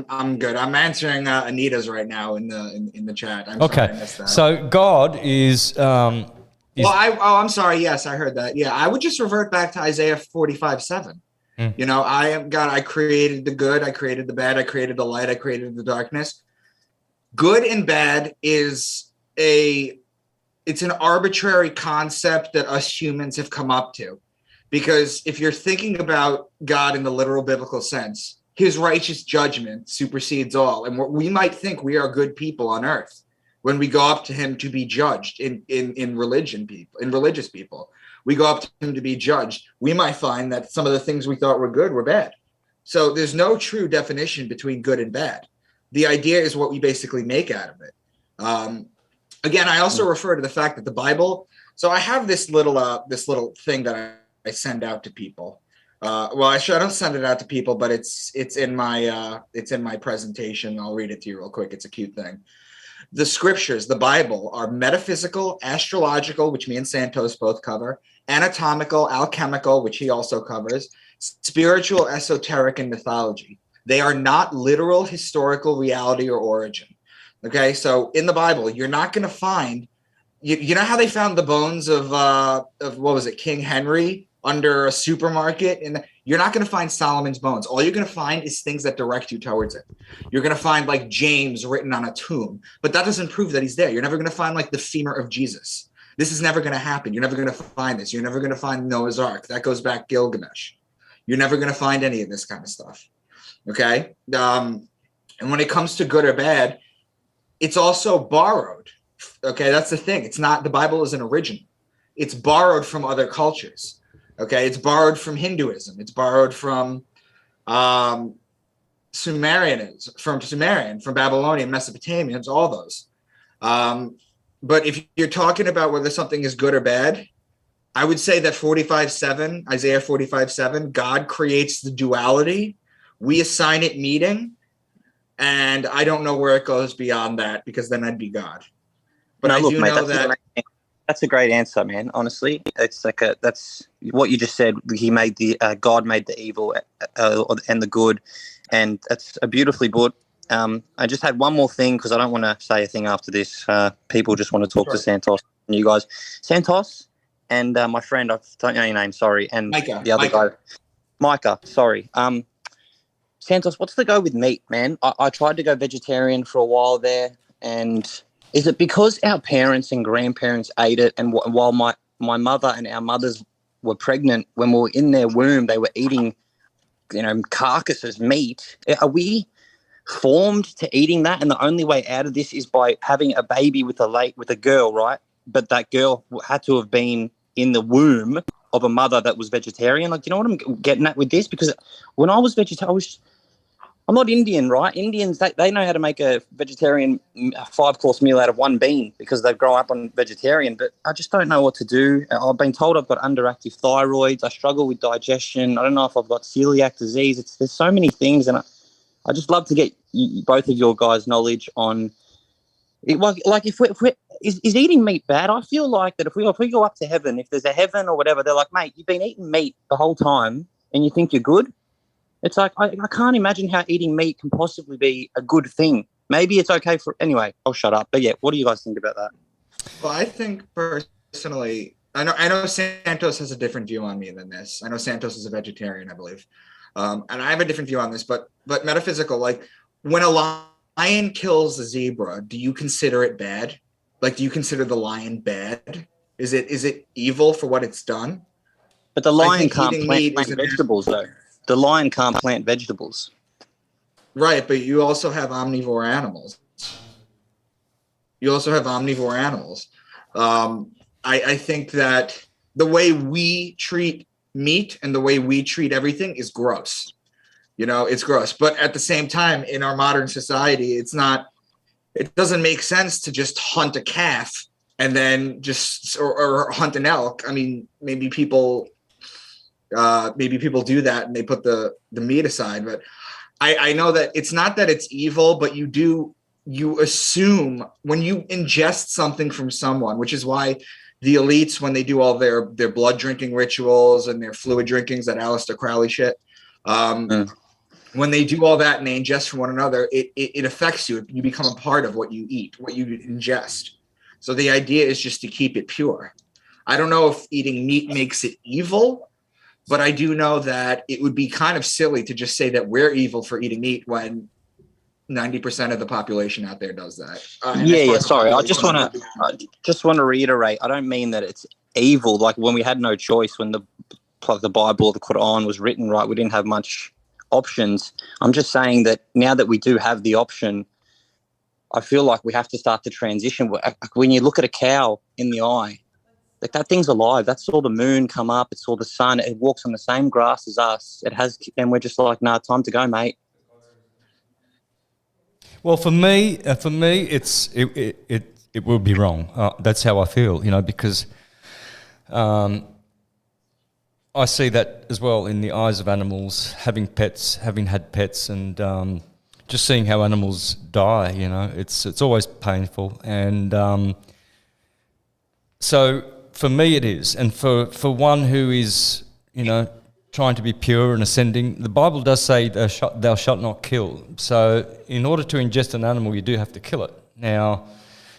I'm good. I'm answering Anita's right now in the chat. I'm okay. Sorry I missed that. So God is. I'm sorry. Yes, I heard that. Yeah, I would just revert back to Isaiah 45:7. I am God. I created the good. I created the bad. I created the light. I created the darkness. Good and bad is it's an arbitrary concept that us humans have come up to. Because if you're thinking about God in the literal biblical sense, his righteous judgment supersedes all. And we might think we are good people on earth when we go up to him to be judged in religious people. We go up to him to be judged. We might find that some of the things we thought were good were bad. So there's no true definition between good and bad. The idea is what we basically make out of it. Again, I also refer to the fact that the Bible. So I have this little thing that I send out to people. I don't send it out to people, but it's in my presentation. I'll read it to you real quick. It's a cute thing. The scriptures, the Bible, are metaphysical, astrological, which me and Santos both cover, anatomical, alchemical, which he also covers, spiritual, esoteric, and mythology. They are not literal historical reality or origin. Okay, so in the Bible, you're not going to find you know how they found the bones of what was it, King Henry under a supermarket? And you're not going to find Solomon's bones. All you're going to find is things that direct you towards it. You're going to find like James written on a tomb, but that doesn't prove that he's there. You're never going to find like the femur of Jesus. This is never going to happen. You're never going to find this. You're never going to find Noah's Ark. That goes back Gilgamesh. You're never going to find any of this kind of stuff. Okay. And when it comes to good or bad, it's also borrowed. Okay. That's the thing. It's not, the Bible isn't original. It's borrowed from other cultures. Okay. It's borrowed from Hinduism. It's borrowed from Sumerian, from Babylonian, Mesopotamians, all those. But if you're talking about whether something is good or bad, I would say that 45:7, Isaiah 45:7, God creates the duality. We assign it meaning. And I don't know where it goes beyond that, because then I'd be God. But no, I do know that. That's a great answer, man. Honestly, it's like that's what you just said. He made the God made the evil and the good, and that's a beautifully put. I just had one more thing, because I don't want to say a thing after this. People just want to talk to Santos and you guys. Santos and my friend, I don't know your name, sorry, and Micah, the other guy, Micah. Sorry. Santos, what's the go with meat, man? I tried to go vegetarian for a while there, and is it because our parents and grandparents ate it, and while my mother and our mothers were pregnant, when we were in their womb, they were eating, carcasses, meat? Are we formed to eating that, and the only way out of this is by having a baby with a girl, right? But that girl had to have been in the womb of a mother that was vegetarian. Like, you know what I'm getting at with this? Because when I was vegetarian, I'm not Indian, right? Indians, they know how to make a vegetarian 5-course meal out of one bean, because they've grown up on vegetarian, but I just don't know what to do. I've been told I've got underactive thyroids. I struggle with digestion. I don't know if I've got celiac disease. There's so many things, and I just love to get both of your guys' knowledge on it. Like is eating meat bad? I feel like that if we go up to heaven, if there's a heaven or whatever, they're like, mate, you've been eating meat the whole time and you think you're good? It's like, I can't imagine how eating meat can possibly be a good thing. Maybe it's okay for, anyway, I'll shut up. But yeah, what do you guys think about that? Well, I think personally, I know Santos has a different view on me than this. I know Santos is a vegetarian, I believe. And I have a different view on this, but metaphysical, like when a lion kills a zebra, do you consider it bad? Like, do you consider the lion bad? Is it evil for what it's done? But the lion can't plant vegetables, though. The lion can't plant vegetables. Right, but you also have omnivore animals. I think that the way we treat meat and the way we treat everything is gross. It's gross. But at the same time, in our modern society, it doesn't make sense to just hunt a calf and then or hunt an elk. I mean, maybe people do that and they put the meat aside, but I know that it's not that it's evil, but you assume when you ingest something from someone, which is why the elites, when they do all their blood drinking rituals and their fluid drinkings, that Aleister Crowley shit, when they do all that and they ingest from one another, it affects you. You become a part of what you eat, what you ingest. So the idea is just to keep it pure. I don't know if eating meat makes it evil, but I do know that it would be kind of silly to just say that we're evil for eating meat when 90% of the population out there does that. Sorry. I just want to reiterate. I don't mean that it's evil. Like when we had no choice, when the Bible or the Quran was written, right? We didn't have much options. I'm just saying that now that we do have the option, I feel like we have to start to transition. When you look at a cow in the eye, like that thing's alive. That's all the moon come up. It's all the sun. It walks on the same grass as us. And we're just like, nah, time to go, mate. Well, for me, it will be wrong. That's how I feel, because I see that as well in the eyes of animals, having had pets, and just seeing how animals die. It's always painful, and so for me it is, and for one who is trying to be pure and ascending, the Bible does say thou shalt not kill. So in order to ingest an animal, you do have to kill it. Now,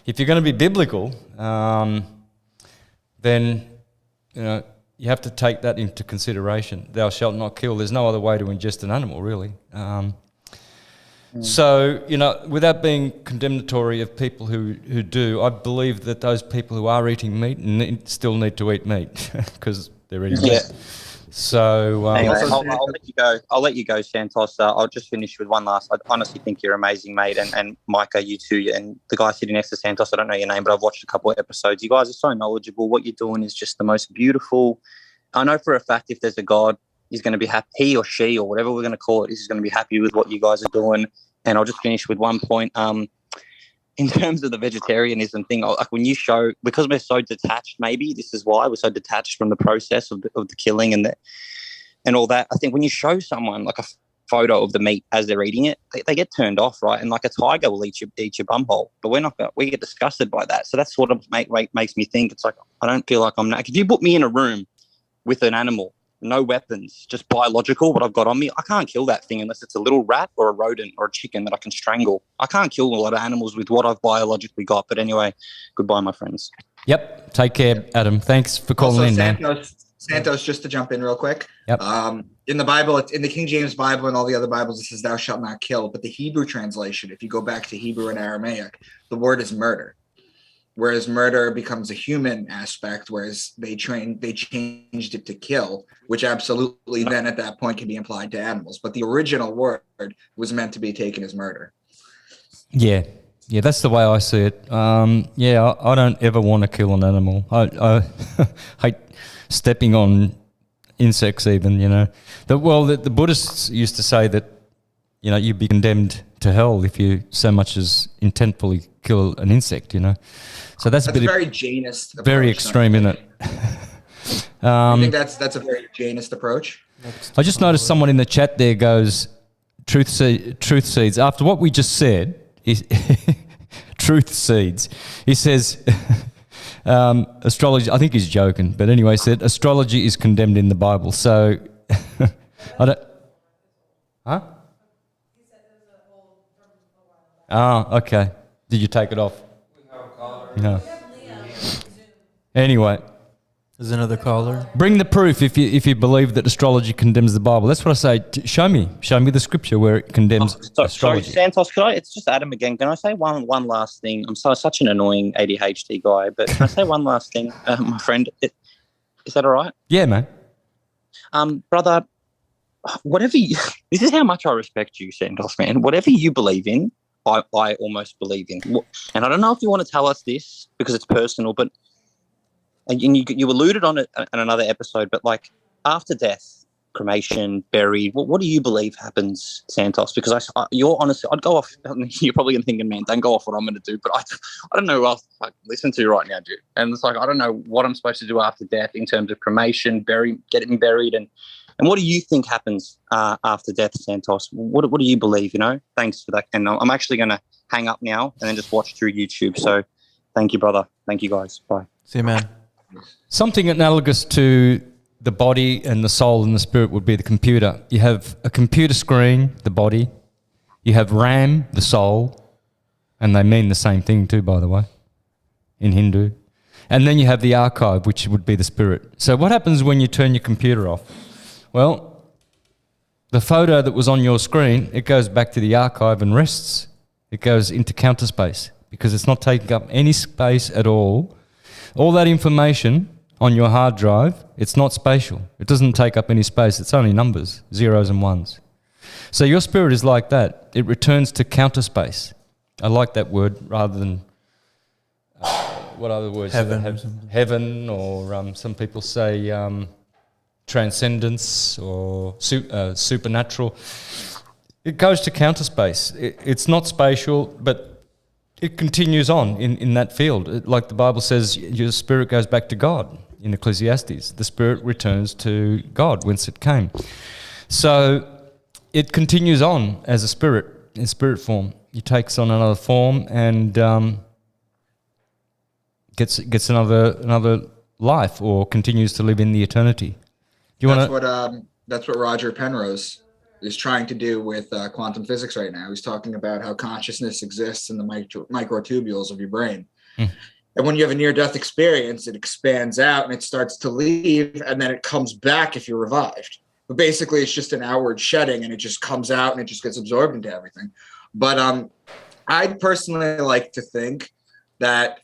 if you're going to be biblical, then you have to take that into consideration. Thou shalt not kill. There's no other way to ingest an animal, really. So, without being condemnatory of people who do, I believe that those people who are eating meat still need to eat meat because they're eating meat. So anyway, I'll let you go. I'll let you go, Santos. I'll just finish with one last. I honestly think you're amazing, mate, and Micah, you too, and the guy sitting next to Santos. I don't know your name, but I've watched a couple of episodes. You guys are so knowledgeable. What you're doing is just the most beautiful. I know for a fact if there's a God, he's going to be happy. He or she or whatever we're going to call it, he's going to be happy with what you guys are doing. And I'll just finish with one point. In terms of the vegetarianism thing, like when you show, because we're so detached, maybe this is why we're so detached from the process of the killing and all that. I think when you show someone like a photo of the meat as they're eating it, they get turned off, right? And like a tiger will eat your bumhole, but we get disgusted by that. So that's sort of makes me think. It's like I don't feel like I'm not. If you put me in a room with an animal, no weapons, just biological, what I've got on me, I can't kill that thing unless it's a little rat or a rodent or a chicken that I can strangle. I can't kill a lot of animals with what I've biologically got. But anyway, goodbye, my friends. Yep. Take care, Adam. Thanks for calling in, man. Santos, just to jump in real quick. Yep. In the Bible, in the King James Bible and all the other Bibles, it says, thou shalt not kill. But the Hebrew translation, if you go back to Hebrew and Aramaic, the word is murder. Whereas murder becomes a human aspect, whereas they changed it to kill, which absolutely then at that point can be applied to animals. But the original word was meant to be taken as murder. Yeah, that's the way I see it. I don't ever want to kill an animal. I hate stepping on insects even, The Buddhists used to say that, you'd be condemned to hell if you so much as intentfully kill an insect, So that's a bit very Jainist approach, very extreme, isn't it? I think that's a very Jainist approach. I just noticed someone in the chat there goes, truth seeds. After what we just said, truth seeds. He says, astrology, I think he's joking, but anyway, said astrology is condemned in the Bible. So, I don't, huh? Oh, okay. Did you take it off? No. Anyway. There's another caller. Bring the proof if you believe that astrology condemns the Bible. That's what I say. Show me the scripture where it condemns astrology. Sorry, Santos, it's just Adam again. Can I say one last thing? I'm such an annoying ADHD guy, but can I say one last thing, my friend? Is that all right? Yeah, man. Brother, this is how much I respect you, Santos, man. Whatever you believe in, I almost believe in. And I don't know if you want to tell us this because it's personal, but and you alluded on it in another episode, but like after death, cremation, buried, what do you believe happens, Santos? Because you're honestly, I'd go off, you're probably thinking, man, don't go off what I'm going to do, but I don't know who else to listen to right now, dude. And it's like, I don't know what I'm supposed to do after death in terms of cremation, getting buried, and what do you think happens after death, Santos? What do you believe, Thanks for that. And I'm actually going to hang up now and then just watch through YouTube. So thank you, brother. Thank you, guys. Bye. See you, man. Something analogous to the body and the soul and the spirit would be the computer. You have a computer screen, the body. You have RAM, the soul. And they mean the same thing too, by the way, in Hindu. And then you have the archive, which would be the spirit. So what happens when you turn your computer off? Well, the photo that was on your screen, it goes back to the archive and rests. It goes into counter space because it's not taking up any space at all. All that information on your hard drive, it's not spatial. It doesn't take up any space. It's only numbers, zeros and ones. So your spirit is like that. It returns to counter space. I like that word rather than, what other words? Heaven, or some people say transcendence or supernatural. It goes to counter space. It's not spatial, but it continues on in that field. Like the Bible says, your spirit goes back to God in Ecclesiastes. The spirit returns to God whence it came. So it continues on as a spirit, in spirit form. It takes on another form and gets another life, or continues to live in the eternity. That's what Roger Penrose is trying to do with quantum physics right now. He's talking about how consciousness exists in the microtubules of your brain. And when you have a near-death experience, it expands out and it starts to leave, and then it comes back if you're revived. But basically, it's just an outward shedding, and it just comes out and it just gets absorbed into everything. But I'd personally like to think that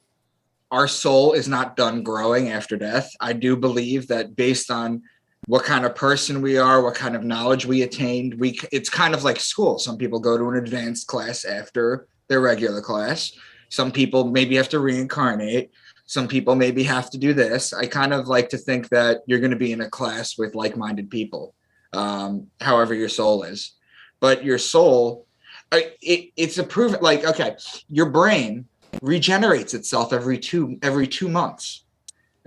our soul is not done growing after death. I do believe that based on what kind of person we are, what kind of knowledge we attained, it's kind of like school. Some people go to an advanced class after their regular class. Some people maybe have to reincarnate. Some people maybe have to do this. I kind of like to think that you're going to be in a class with like-minded people, however your soul is. But your soul, it's a proven, like, okay, your brain regenerates itself every two months.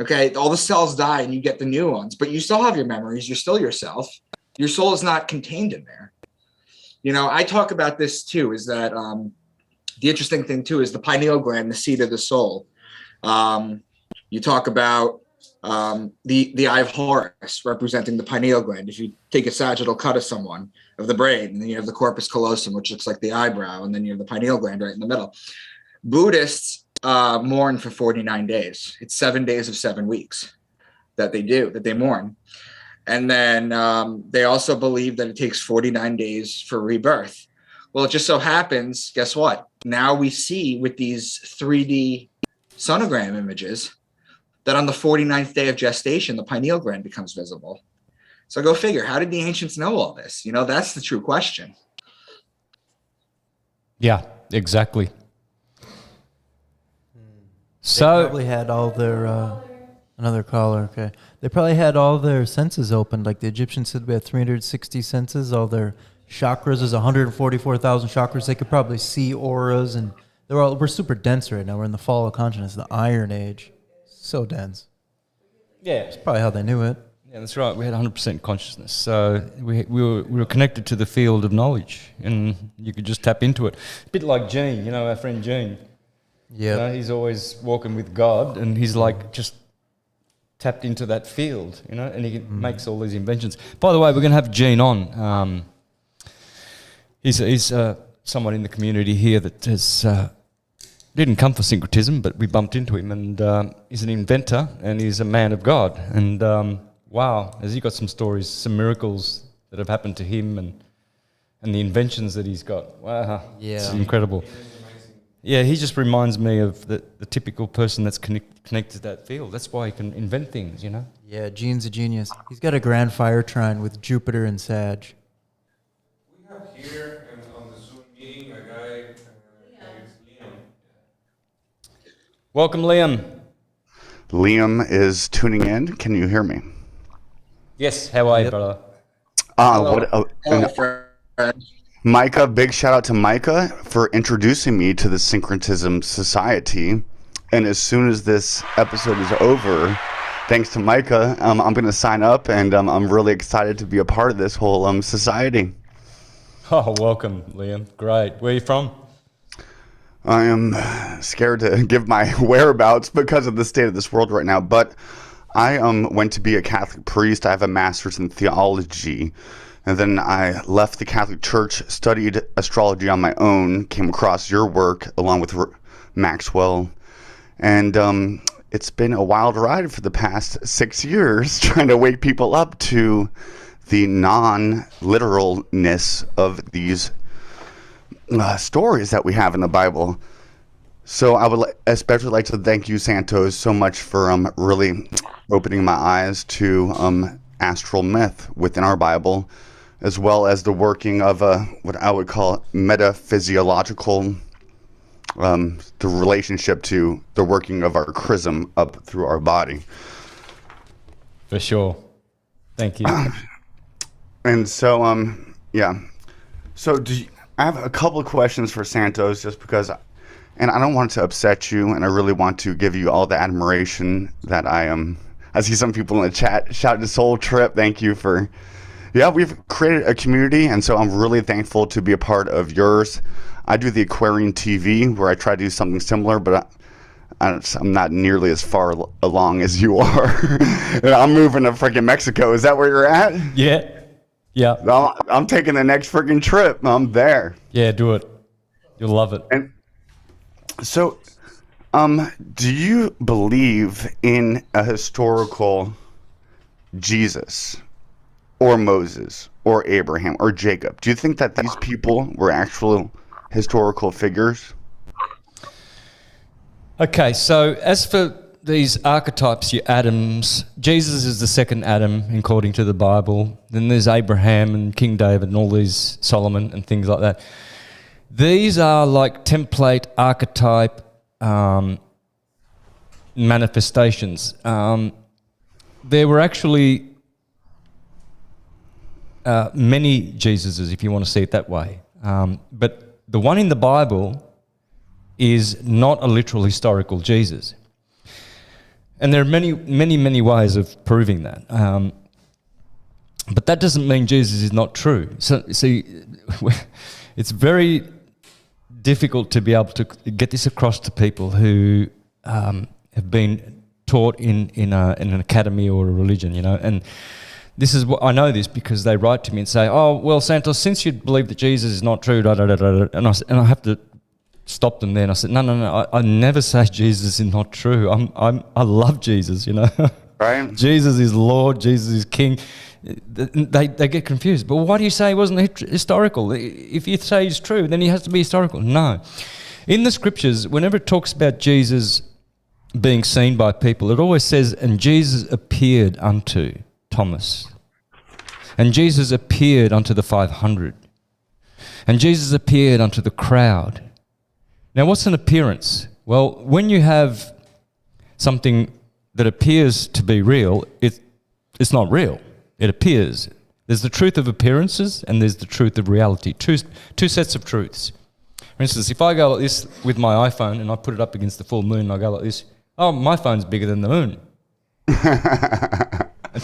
Okay, all the cells die and you get the new ones, but you still have your memories. You're still yourself. Your soul is not contained in there. You know, I talk about this too, is that the interesting thing too is the pineal gland, the seat of the soul. You talk about the eye of Horus representing the pineal gland. If you take a sagittal cut of someone, of the brain, and then you have the corpus callosum, which looks like the eyebrow, and then you have the pineal gland right in the middle. Buddhists mourn for 49 days. It's 7 days of 7 weeks that they mourn. And then they also believe that it takes 49 days for rebirth. Well, it just so happens, guess what? Now we see with these 3D sonogram images that on the 49th day of gestation, the pineal gland becomes visible. So go figure, how did the ancients know all this? You know, that's the true question. Yeah, exactly. So they probably had all their another caller. Okay, they probably had all their senses opened. Like the Egyptians said, we had 360 senses. All their chakras is 144,000 chakras. They could probably see auras, and we're super dense right now. We're in the fall of consciousness, the Iron Age, so dense. Yeah, that's probably how they knew it. Yeah, that's right. We had 100% consciousness, so we were connected to the field of knowledge, and you could just tap into it. A bit like Gene, you know, our friend Gene. Yeah, you know, he's always walking with God, and he's like just tapped into that field, you know, and he makes all these inventions. By the way, we're going to have Gene on. He's someone in the community here that has didn't come for syncretism, but we bumped into him, and he's an inventor, and he's a man of God. And wow, has he got some stories, some miracles that have happened to him, and the inventions that he's got. Wow, yeah, it's incredible. Yeah, he just reminds me of the typical person that's connected to that field. That's why he can invent things, you know? Yeah, Gene's a genius. He's got a grand fire trine with Jupiter and Sag. We have here and on the Zoom meeting a guy, it's Liam. Welcome, Liam. Liam is tuning in. Can you hear me? Yes, how are you, brother? Hello, friend. Micah, big shout out to Micah for introducing me to the Syncretism Society. And as soon as this episode is over, thanks to Micah, I'm going to sign up, and I'm really excited to be a part of this whole society. Oh, welcome, Liam. Great. Where are you from? I am scared to give my whereabouts because of the state of this world right now, but I went to be a Catholic priest. I have a master's in theology. And then I left the Catholic Church, studied astrology on my own, came across your work along with Maxwell. And it's been a wild ride for the past 6 years trying to wake people up to the non-literalness of these stories that we have in the Bible. So I would especially like to thank you, Santos, so much for really opening my eyes to astral myth within our Bible, as well as the working of what I would call metaphysiological, the relationship to the working of our chrism up through our body. For sure. Thank you. And so, yeah. So I have a couple of questions for Santos, just because, and I don't want to upset you, and I really want to give you all the admiration that I see some people in the chat shouting Soul Trip. Thank you for... Yeah, we've created a community, and so I'm really thankful to be a part of yours. I do the Aquarian TV, where I try to do something similar, but I'm not nearly as far along as you are. I'm moving to freaking Mexico. Is that where you're at? Yeah. Yeah. I'm taking the next freaking trip. I'm there. Yeah, do it. You'll love it. And so Do you believe in a historical Jesus or Moses or Abraham or Jacob? Do you think that these people were actual historical figures? Okay, so as for these archetypes, your Adams, Jesus is the second Adam according to the Bible. Then there's Abraham and King David and all these, Solomon and things like that. These are like template archetype manifestations. There were actually many Jesuses, if you want to see it that way. But the one in the Bible is not a literal historical Jesus. And there are many ways of proving that. But that doesn't mean Jesus is not true. So, see, it's very difficult to be able to get this across to people who have been taught in an academy or a religion, you know. And this is what I know this because they write to me and say, "Oh, well, Santos, since you believe that Jesus is not true, da da da da," and I have to stop them there. And I said, no, I never say Jesus is not true. I love Jesus, you know. Right. Jesus is Lord. Jesus is King. They get confused. But why do you say he wasn't historical? If you say he's true, then he has to be historical. No. In the scriptures, whenever it talks about Jesus being seen by people, it always says, and Jesus appeared unto Thomas. And Jesus appeared unto the 500. And Jesus appeared unto the crowd. Now, what's an appearance? Well, when you have something that appears to be real, it's not real. It appears. There's the truth of appearances and there's the truth of reality. Two sets of truths. For instance, if I go like this with my iPhone and I put it up against the full moon and I go like this, oh, my phone's bigger than the moon.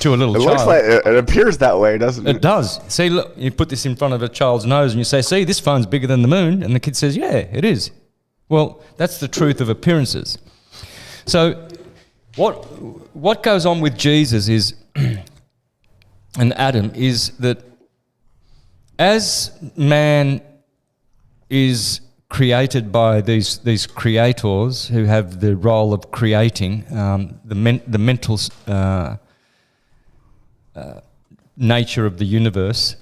To a little child. It looks like it appears that way, doesn't it? It does. See, look, you put this in front of a child's nose and you say, see, this phone's bigger than the moon. And the kid says, yeah, it is. Well, that's the truth of appearances. So what goes on with Jesus is, and Adam, is that as man is created by these creators who have the role of creating the mental nature of the universe,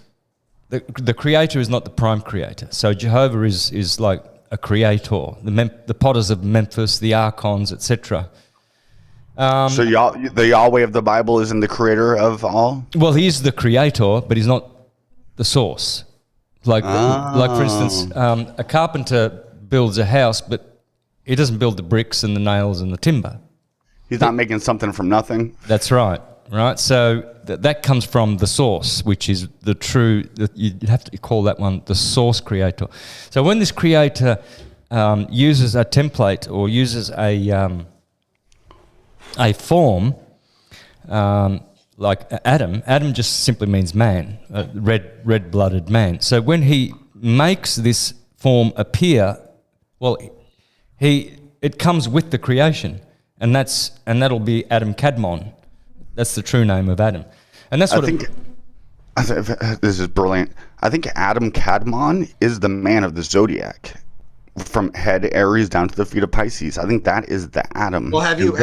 the creator is not the prime creator. So Jehovah is like a creator, the potters of Memphis, the archons, etc. So the Yahweh of the Bible isn't the creator of all? Well, he is the creator, but he's not the source. Like for instance, a carpenter builds a house, but he doesn't build the bricks and the nails and the timber. He's not making something from nothing? That's right. Right, so that comes from the source, which is the true. You have to call that one the source creator. So when this creator uses a template or uses a form, like Adam just simply means man, red-blooded man. So when he makes this form appear, well, it comes with the creation, and that'll be Adam Kadmon. That's the true name of Adam. And that's what this is brilliant. I think Adam Kadmon is the man of the zodiac, from head Aries down to the feet of Pisces. I think that is the Adam. Well, have you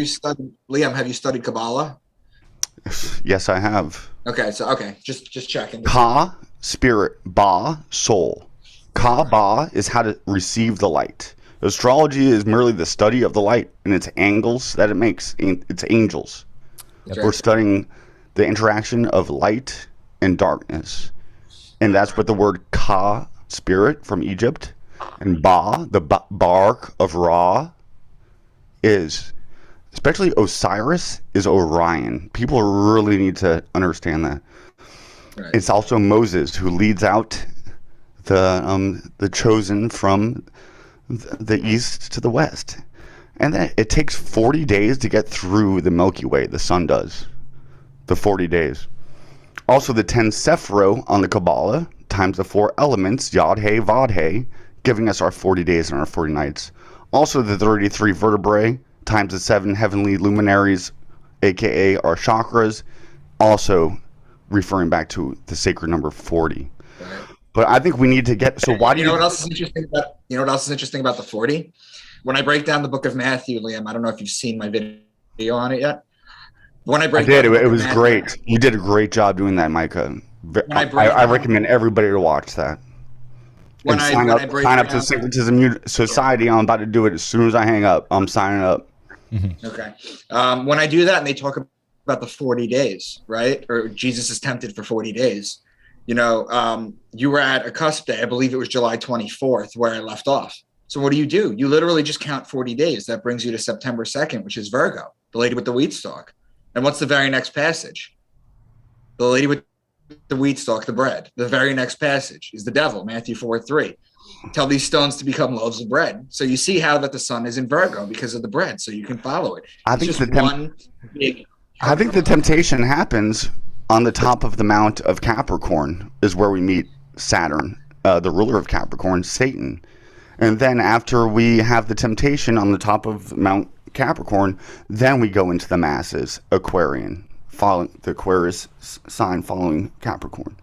studied, Liam, have you studied Kabbalah? Yes, I have. Okay, just checking. Ka, spirit, ba, soul. Ka, ba is how to receive the light. Astrology is merely the study of the light and its angles that it makes. It's angels. Yep. We're studying the interaction of light and darkness. And that's what the word Ka, spirit, from Egypt, and Ba, the bark of Ra, is. Especially Osiris is Orion. People really need to understand that. Right. It's also Moses who leads out the chosen from the east to the west. And then it takes 40 days to get through the Milky Way. The sun does. The 40 days. Also the 10 Sephiro on the Kabbalah times the 4 elements, Yod, He, Vod, He, giving us our 40 days and our 40 nights. Also the 33 vertebrae times the 7 heavenly luminaries, aka our chakras, also referring back to the sacred number 40. Right. But I think we need to get. So why do you know what else is interesting about? You know what else is interesting about the 40? when I break down the book of Matthew, Liam, I don't know if you've seen my video on it yet. When I break I did. down It was great. You did a great job doing that, Micah. I recommend everybody to watch that. Sign up to Syncretism Society. I'm about to do it as soon as I hang up. I'm signing up. Okay. When I do that and they talk about the 40 days, right? Or Jesus is tempted for 40 days. You know, you were at a cusp day. I believe it was July 24th where I left off. So what do? You literally just count 40 days. That brings you to September 2nd, which is Virgo, the lady with the wheat stalk. And what's the very next passage? The lady with the wheat stalk, the bread. The very next passage is the devil, Matthew 4:3. Tell these stones to become loaves of bread. So you see how that the sun is in Virgo because of the bread, so you can follow it. I think the temptation happens on the top of the Mount of Capricorn is where we meet Saturn, the ruler of Capricorn, Satan. And then after we have the temptation on the top of Mount Capricorn, then we go into the masses, Aquarian, following the Aquarius sign following Capricorn.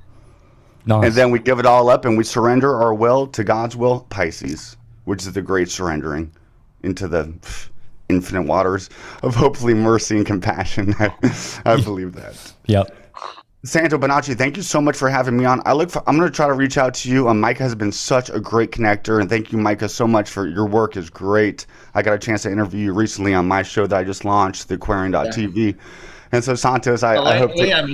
Nice. And then we give it all up and we surrender our will to God's will, Pisces, which is the great surrendering into the infinite waters of hopefully mercy and compassion. I believe that. Yep. Santo Bonacci, thank you so much for having me on. I'm going to try to reach out to you. Micah has been such a great connector, and thank you, Micah, so much for your work is great. I got a chance to interview you recently on my show that I just launched, the Aquarian.tv. And so, Santos, I hope Liam,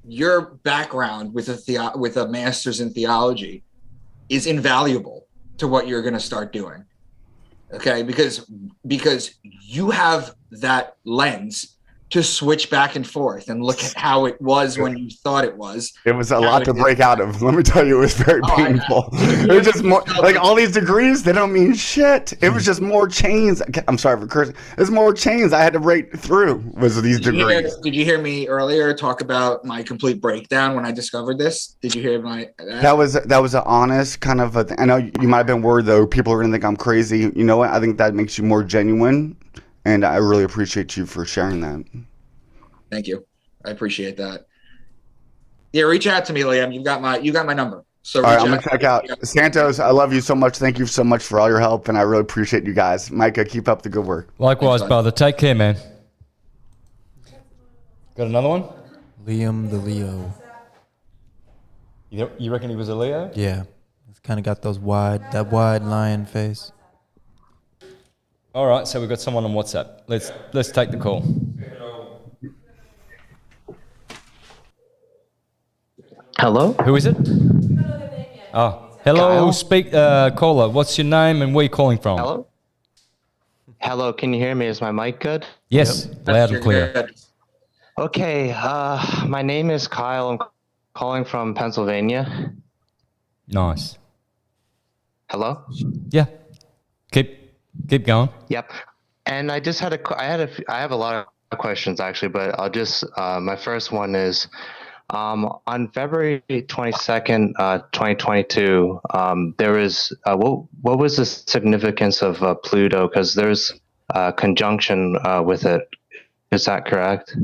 your background with a master's in theology is invaluable to what you're going to start doing. Okay, because you have that lens to switch back and forth and look at how it was when you thought it was. It was a lot to break out of. Let me tell you, it was very painful. It was just more like all these degrees, they don't mean shit. It was just more chains. I'm sorry for cursing. There's more chains I had to break through was these degrees. Did you hear me earlier talk about my complete breakdown when I discovered this? Did you hear my? That was an honest kind of I know you might have been worried though. People are going to think I'm crazy. You know what? I think that makes you more genuine. And I really appreciate you for sharing that. Thank you. I appreciate that. Yeah, reach out to me, Liam. You got my number. So all right, I'm gonna check out. Santos, I love you so much. Thank you so much for all your help, and I really appreciate you guys. Micah, keep up the good work. Likewise, brother. Take care, man. Got another one? Liam the Leo. You reckon he was a Leo? Yeah. He's kind of got that wide lion face. All right, so we've got someone on WhatsApp. Let's take the call. Hello? Who is it? Oh, hello, caller. What's your name and where are you calling from? Hello? Hello, can you hear me? Is my mic good? Yes, loud and clear. Okay, my name is Kyle. I'm calling from Pennsylvania. Nice. Hello? Yeah. Keep going. Yep. And I just had I have a lot of questions actually, but I'll just my first one is on February 22nd, 2022, there was what was the significance of Pluto? Because there's a conjunction with it. Is that correct?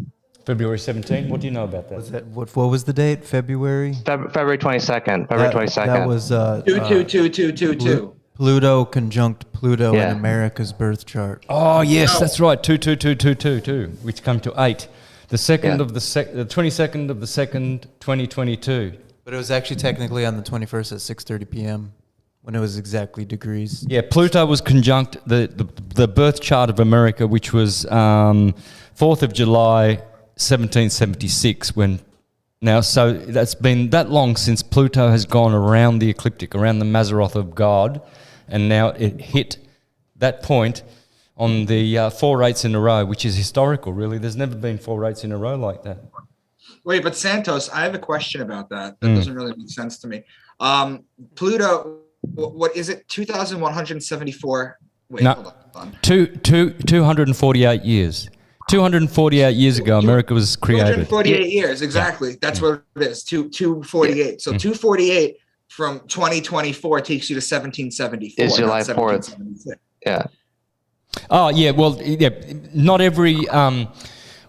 February 17th. What do you know about that? What was the date? February 22nd. February 22nd. That was 22222. Pluto conjunct Pluto in America's birth chart. Oh yes, that's right. 22222, which come to 8. The 22nd of the 2nd, 2022. But it was actually technically on the 21st at 6:30 p.m. when it was exactly degrees. Yeah, Pluto was conjunct the birth chart of America, which was 4th of July, 1776. So that's been that long since Pluto has gone around the ecliptic, around the Mazzaroth of God, and now it hit that point on the 4 8s in a row, which is historical, really. There's never been 4 8s in a row like that. Wait, but Santos, I have a question about that. That doesn't really make sense to me. Pluto, what is it? 2,174. Wait, no, hold on. 248 years. 248 years ago, America was created. 248 years, exactly. That's what it is. 248. So 248 from 2024 takes you to 1774. Is July 4th? Yeah. Oh yeah, well, yeah. Not every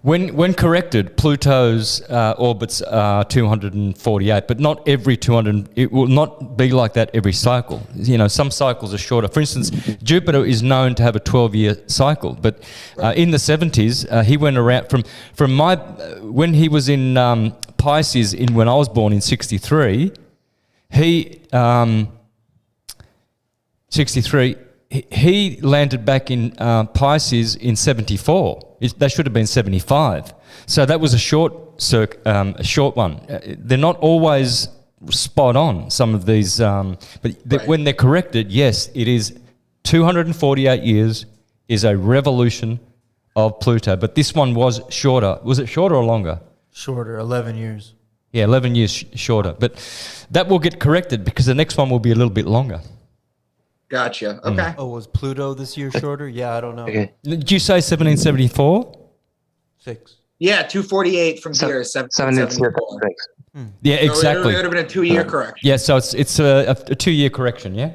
When corrected, Pluto's orbits are 248, but not every 200. It will not be like that every cycle. Some cycles are shorter. For instance, Jupiter is known to have a 12-year cycle, but in the 70s, he went around when he was in Pisces when I was born in 63. He landed back in Pisces in 74. They should have been 75. So that was a short one. They're not always spot on, some of these, but when they're corrected, yes, it is 248 years is a revolution of Pluto. But this one was shorter. Was it shorter or longer? Shorter, 11 years. Yeah, 11 years shorter. But that will get corrected because the next one will be a little bit longer. Gotcha. Okay. Oh, was Pluto this year shorter? Yeah, I don't know. Okay. Did you say 1774? 6. Yeah, 248 from here is 1774. Yeah, exactly. It would have been a 2-year correction. Yeah, so it's a 2-year correction, yeah?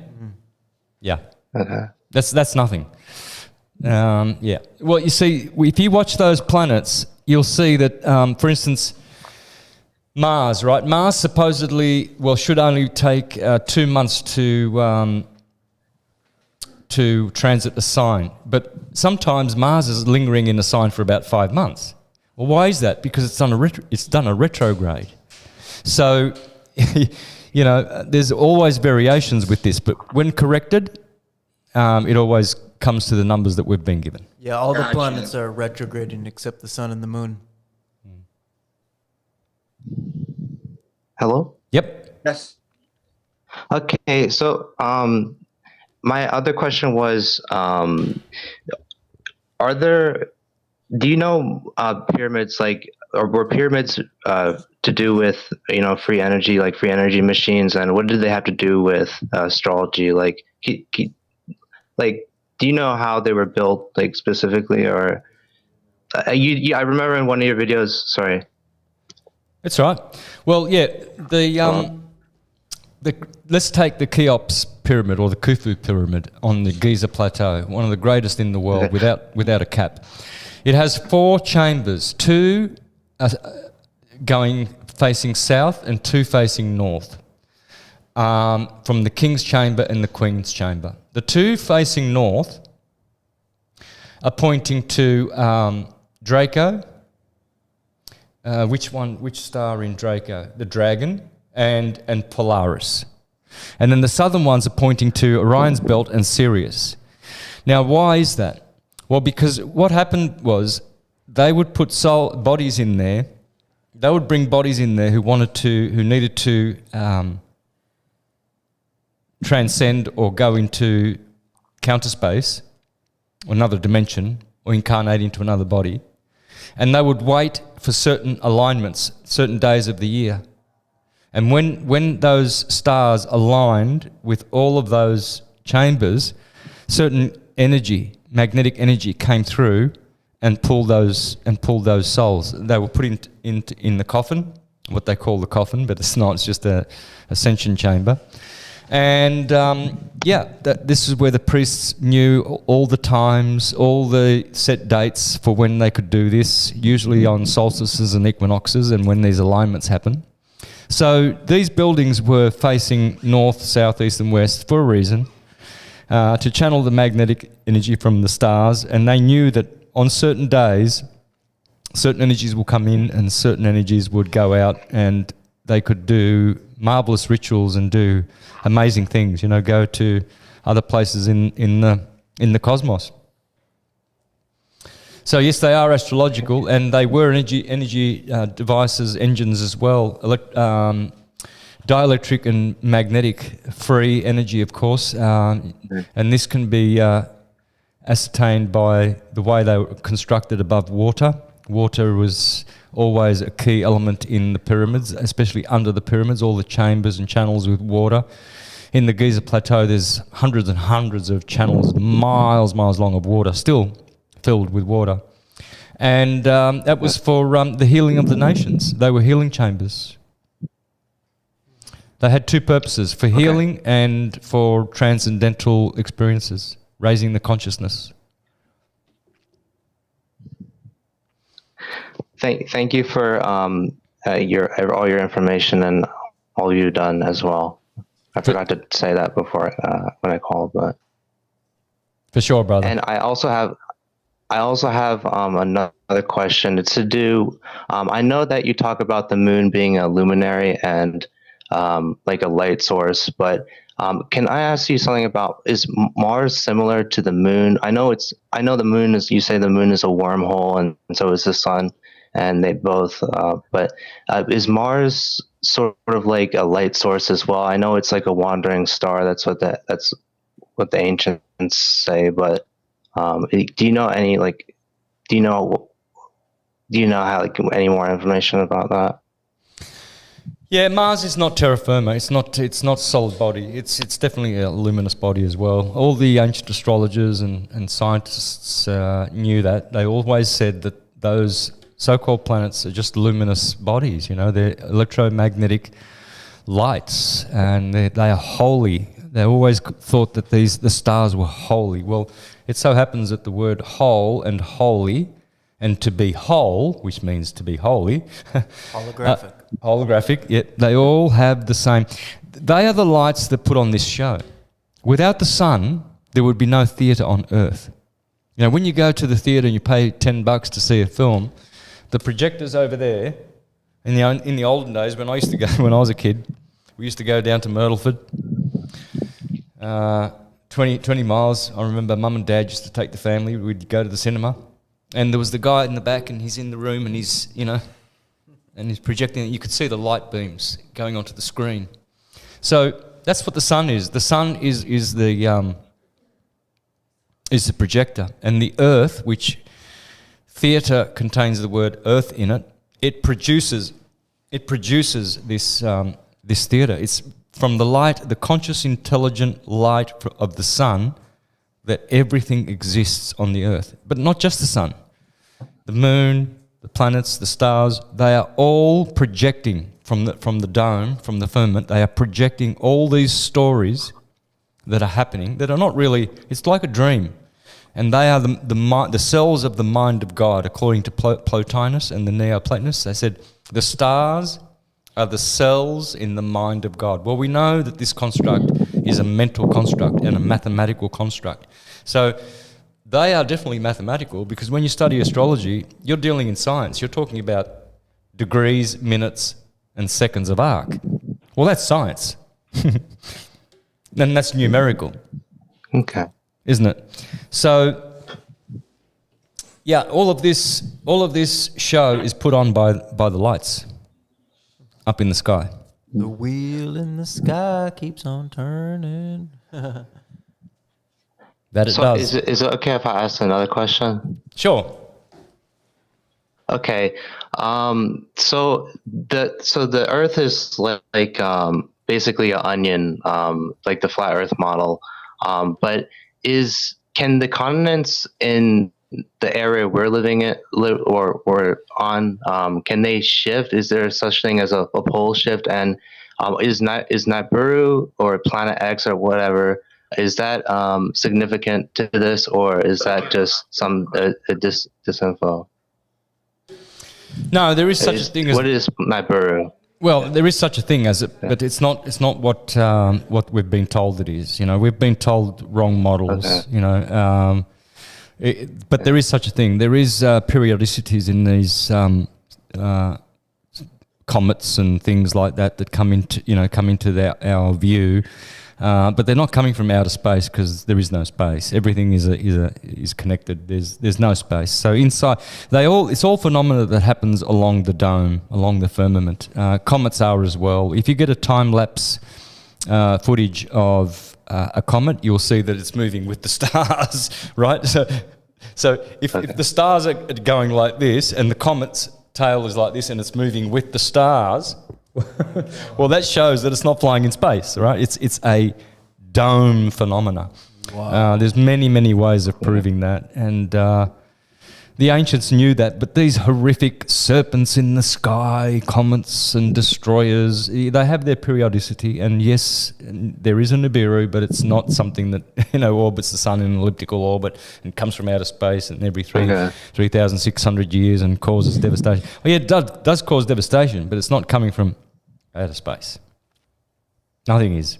Yeah. Okay. That's nothing. Yeah. Well, you see, if you watch those planets, you'll see that, for instance, Mars, right? Mars supposedly, should only take 2 months to transit a sign, but sometimes Mars is lingering in a sign for about 5 months. Well, why is that? Because it's done a retrograde. So, there's always variations with this, but when corrected, it always comes to the numbers that we've been given. Yeah, all the planets are retrograding except the sun and the moon. Hello? Yep. Yes. Okay, so my other question was, do you know pyramids, or were pyramids to do with, free energy, like free energy machines, and what did they have to do with astrology? Do you know how they were built, specifically, or I remember in one of your videos, sorry. That's right. Well, yeah, let's take the Cheops pyramid or the Khufu pyramid on the Giza plateau, one of the greatest in the world, without a cap. It has 4 chambers, 2 going facing south and 2 facing north, from the King's chamber and the Queen's chamber. The 2 facing north are pointing to Draco. Which star in Draco? The Dragon and Polaris. And then the southern ones are pointing to Orion's belt and Sirius. Now, why is that? Well, because what happened was they would put bodies in there. They would bring bodies in there who needed to transcend or go into counter space, or another dimension, or incarnate into another body. And they would wait for certain alignments, certain days of the year. And when those stars aligned with all of those chambers, certain energy, magnetic energy, came through and pulled those souls. They were put in the coffin, what they call the coffin, but it's not. It's just a ascension chamber. And this is where the priests knew all the times, all the set dates for when they could do this, usually on solstices and equinoxes and when these alignments happen. So these buildings were facing north, south, east and west for a reason, to channel the magnetic energy from the stars, and they knew that on certain days, certain energies will come in and certain energies would go out, and they could do marvelous rituals and do amazing things, go to other places in the cosmos. So yes, they are astrological, and they were energy devices, engines as well, dielectric and magnetic, free energy, of course, and this can be ascertained by the way they were constructed above water. Water was always a key element in the pyramids, especially under the pyramids, all the chambers and channels with water. In the Giza Plateau, there's hundreds and hundreds of channels, miles long of water, still filled with water. And that was for the healing of the nations. They were healing chambers. They had 2 purposes, for healing and for transcendental experiences, raising the consciousness. thank you for your all your information and all you've done as well. I forgot to say that before when I called, but for sure, brother. And I also have another question. It's to do. I know that you talk about the moon being a luminary and like a light source, but can I ask you something about, is Mars similar to the moon? I know the moon is, you say the moon is a wormhole, and so is the sun, and they both, but is Mars sort of like a light source as well? I know it's like a wandering star. That's what the ancients say, but do you know any, like, do you know how, like, any more information about that? Yeah, Mars is not terra firma. It's not solid body. It's definitely a luminous body as well. All the ancient astrologers and scientists knew that. They always said that those so-called planets are just luminous bodies. You know, they're electromagnetic lights, and they are holy. They always thought that the stars were holy. Well, it so happens that the word whole and holy, and to be whole, which means to be holy, holographic, yeah, they all have the same. They are the lights that put on this show. Without the sun, there would be no theatre on Earth. You know, when you go to the theatre and you pay $10 to see a film, the projector's over there. In the olden days, when I was a kid, we used to go down to Myrtleford. 20 miles. I remember Mum and Dad used to take the family. We'd go to the cinema, and there was the guy in the back, and he's in the room, and he's projecting. You could see the light beams going onto the screen. So that's what the sun is. The sun is the projector, and the Earth, which theatre contains the word earth in it. It produces this theatre. It's from the light, the conscious, intelligent light of the sun, that everything exists on the earth. But not just the sun. The moon, the planets, the stars, they are all projecting from the dome, from the firmament. They are projecting all these stories that are happening that are not really, it's like a dream. And they are the cells of the mind of God, according to Plotinus and the Neoplatonists. They said the stars are the cells in the mind of God. Well, we know that this construct is a mental construct and a mathematical construct. So they are definitely mathematical, because when you study astrology, you're dealing in science. You're talking about degrees, minutes, and seconds of arc. Well, that's science. And that's numerical. Okay. Isn't it? So, yeah, all of this show is put on by the lights up in the sky. The wheel in the sky keeps on turning. That it does. Is it okay if I ask another question? Sure. Okay. So the Earth is like basically an onion, like the flat Earth model. But can the continents in the area we're or on, can they shift? Is there such thing as a pole shift? And is Nibiru or Planet X or whatever, is that significant to this, or is that just some disinfo? No, there is such a thing as... What is Nibiru? Well, there is such a thing as it, but it's not what we've been told it is. You know, we've been told wrong models. Okay. You know, but there is such a thing. There is periodicities in these comets and things like that come into our view. But they're not coming from outer space, because there is no space. Everything is connected. There's no space. So inside, it's all phenomena that happens along the dome, along the firmament. Comets are as well. If you get a time lapse footage of a comet, you'll see that it's moving with the stars, right? So if the stars are going like this, and the comet's tail is like this, and it's moving with the stars. Well, that shows that it's not flying in space, right? It's a dome phenomena. Wow. There's many ways of proving that, and the ancients knew that, but these horrific serpents in the sky, comets and destroyers, they have their periodicity. And yes, there is a Nibiru, but it's not something that, orbits the sun in an elliptical orbit and comes from outer space and every 3,600 years and causes devastation. Well, yeah, it does cause devastation, but it's not coming from outer space. Nothing is.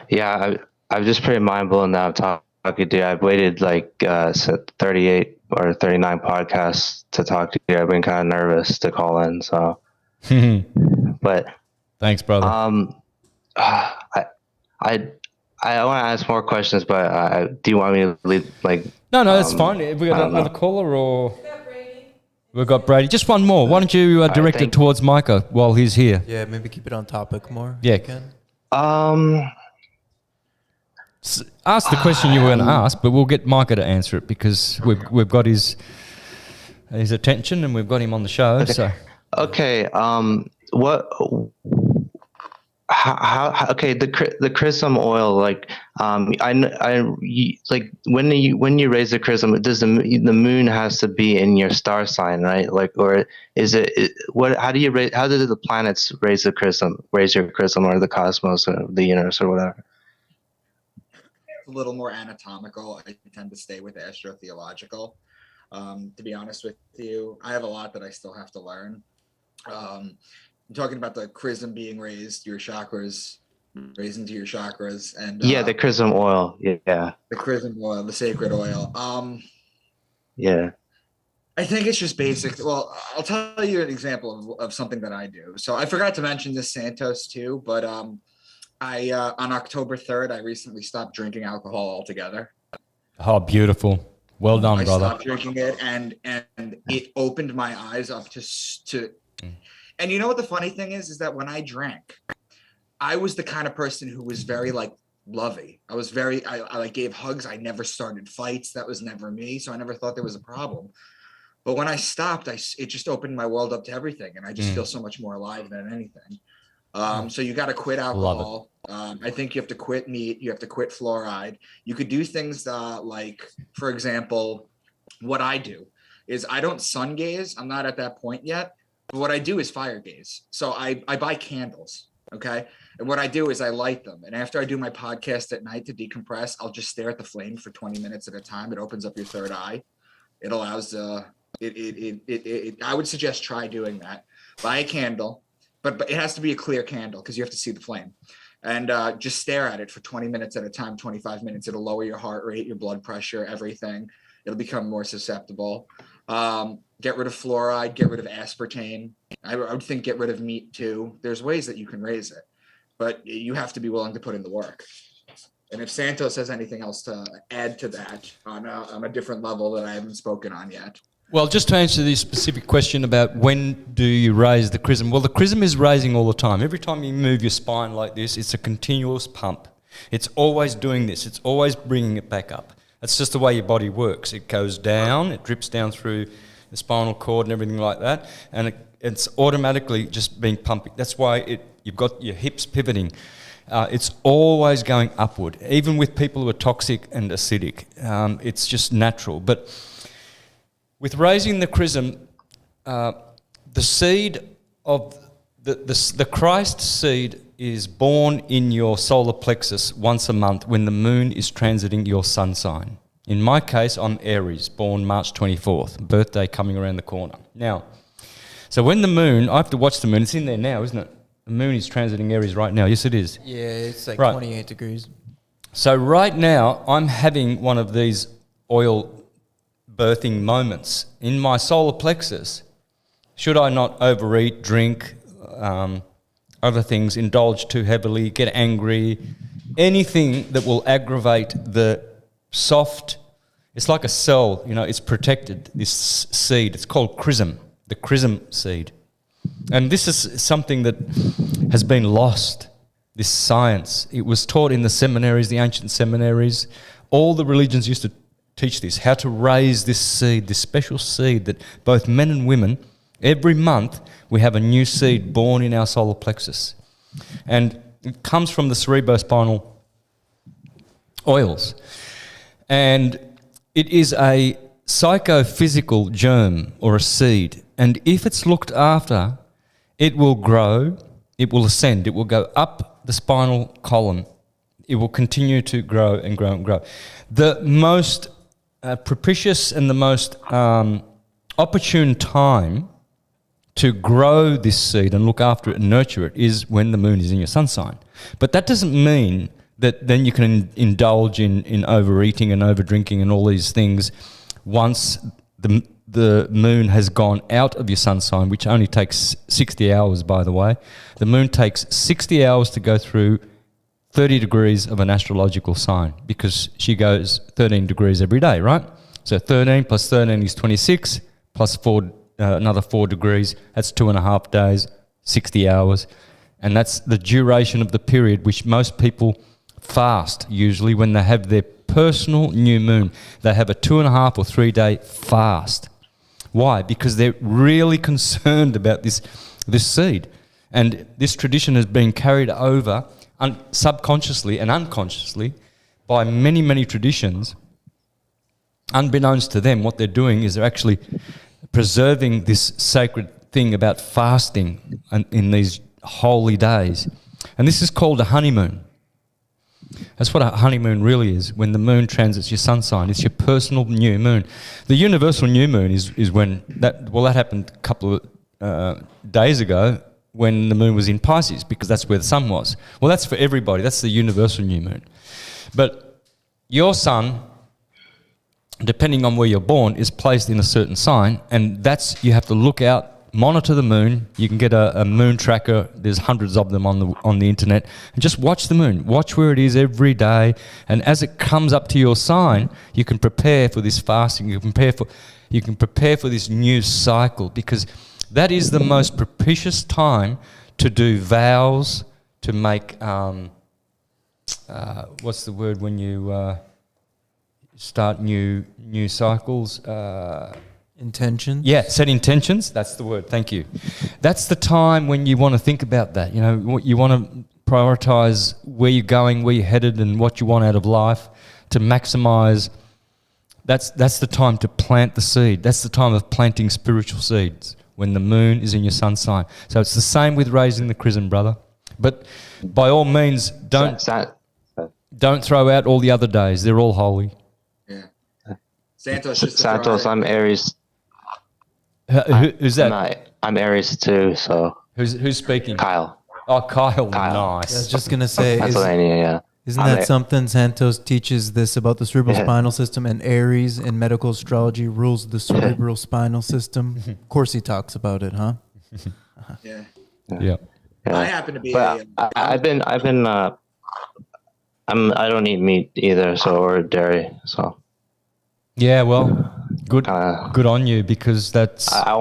Yeah, I'm just pretty mind blown now. Talking to you. I've waited 38 or 39 podcasts to talk to you. I've been kind of nervous to call in. So, but thanks, brother. I want to ask more questions, but do you want me to leave? No, that's fine. Have we got another caller or? We've got Brady. Just one more. Why don't you direct it towards Micah while he's here? Yeah, maybe keep it on topic more. Yeah. Ask the question you were going to ask, but we'll get Micah to answer it because we've got his attention and we've got him on the show. Okay. So okay, the chrism oil, when you raise the chrism, does the moon has to be in your star sign, right? Or is it what? How do the planets raise your chrism, or the cosmos or the universe or whatever? A little more anatomical. I tend to stay with astrotheological. To be honest with you, I have a lot that I still have to learn. I'm talking about the chrism being raised, your chakras, raising to your chakras, and the chrism oil. Yeah. The chrism oil, the sacred oil. Yeah. I think it's just basic. Well, I'll tell you an example of something that I do. So I forgot to mention this Santos too, but I on October 3rd, I recently stopped drinking alcohol altogether. Oh, beautiful. Well done, brother. I stopped drinking it, and it opened my eyes up to. And you know what the funny thing is that when I drank, I was the kind of person who was very lovey. I was very, I gave hugs. I never started fights. That was never me. So I never thought there was a problem. But when I stopped, it just opened my world up to everything. And I just feel so much more alive than anything. So you got to quit alcohol. I think you have to quit meat. You have to quit fluoride. You could do things for example, what I do is I don't sun gaze. I'm not at that point yet. But what I do is fire gaze. So I buy candles. Okay. And what I do is I light them. And after I do my podcast at night to decompress, I'll just stare at the flame for 20 minutes at a time. It opens up your third eye. It allows, I would suggest try doing that. Buy a candle, but it has to be a clear candle because you have to see the flame. And just stare at it for 20 minutes at a time, 25 minutes. It'll lower your heart rate, your blood pressure, everything. It'll become more susceptible. Get rid of fluoride, get rid of aspartame. I would think get rid of meat too. There's ways that you can raise it, but you have to be willing to put in the work. And if Santos has anything else to add to that on a different level that I haven't spoken on yet. Well, just to answer this specific question about when do you raise the chrism. Well, the chrism is raising all the time. Every time you move your spine like this, it's a continuous pump. It's always doing this. It's always bringing it back up. That's just the way your body works. It goes down, it drips down through the spinal cord and everything like that, and it's automatically just being pumping. That's why you've got your hips pivoting. It's always going upward, even with people who are toxic and acidic. It's just natural. But with raising the chrism, the seed of the Christ seed is born in your solar plexus once a month when the moon is transiting your sun sign. In my case, I'm Aries, born March 24th, birthday coming around the corner. Now, so when the moon, I have to watch the moon, it's in there now, isn't it? The moon is transiting Aries right now. Yes, it is. Yeah, it's 28 degrees. So right now, I'm having one of these oil birthing moments in my solar plexus. Should I not overeat, drink, other things, indulge too heavily, get angry, anything that will aggravate the soft, it's like a cell, it's protected, this seed. It's called chrism, the chrism seed. And this is something that has been lost, this science. It was taught in the seminaries, the ancient seminaries. All the religions used to teach this, how to raise this seed, this special seed that both men and women, every month we have a new seed born in our solar plexus. And it comes from the cerebrospinal oils. And it is a psychophysical germ or a seed, and if it's looked after, it will grow, it will ascend, it will go up the spinal column. It will continue to grow and grow and grow. The most propitious and the most opportune time to grow this seed and look after it and nurture it is when the moon is in your sun sign. But that doesn't mean that then you can indulge in overeating and overdrinking and all these things once the moon has gone out of your sun sign, which only takes 60 hours, by the way. The moon takes 60 hours to go through 30 degrees of an astrological sign because she goes 13 degrees every day, right? So 13 plus 13 is 26, plus another 4 degrees. That's 2.5 days, 60 hours. And that's the duration of the period which most people fast usually when they have their personal new moon. They have a 2.5 or 3 day fast. Why? Because they're really concerned about this seed. And this tradition has been carried over subconsciously and unconsciously by many, many traditions. Unbeknownst to them, what they're doing is they're actually preserving this sacred thing about fasting in these holy days. And this is called a honeymoon. That's what a honeymoon really is, when the moon transits your sun sign. It's your personal new moon. The universal new moon is when that happened a couple of days ago when the moon was in Pisces, because that's where the sun was. Well, that's for everybody. That's the universal new moon. But your sun, depending on where you're born, is placed in a certain sign, and you have to look out, monitor the moon. You can get a moon tracker. There's hundreds of them on the internet, and just watch the moon. Watch where it is every day, and as it comes up to your sign, you can prepare for this fasting. You can prepare for this new cycle, because that is the most propitious time to do vows, to make what's the word when you start new cycles? Intentions? Yeah, set intentions. That's the word. Thank you. That's the time when you want to think about that. You know, you want to prioritize where you're going, where you're headed, and what you want out of life to maximize. That's the time to plant the seed. That's the time of planting spiritual seeds, when the moon is in your sun sign. So it's the same with raising the Chrism, brother. But by all means, don't throw out all the other days. They're all holy. Yeah. Santos, I'm Aries. Who's that? I'm Aries too, so. Who's speaking? Kyle. Oh, Kyle. Nice. I was just going to say, Pennsylvania, yeah. Isn't that something? Santos teaches this about the cerebral spinal system, and Aries in medical astrology rules the cerebral spinal system. Of course he talks about it, huh? Yeah. Yeah. I happen to be I don't eat meat either, or dairy, so. Yeah, well, good on you, because that's going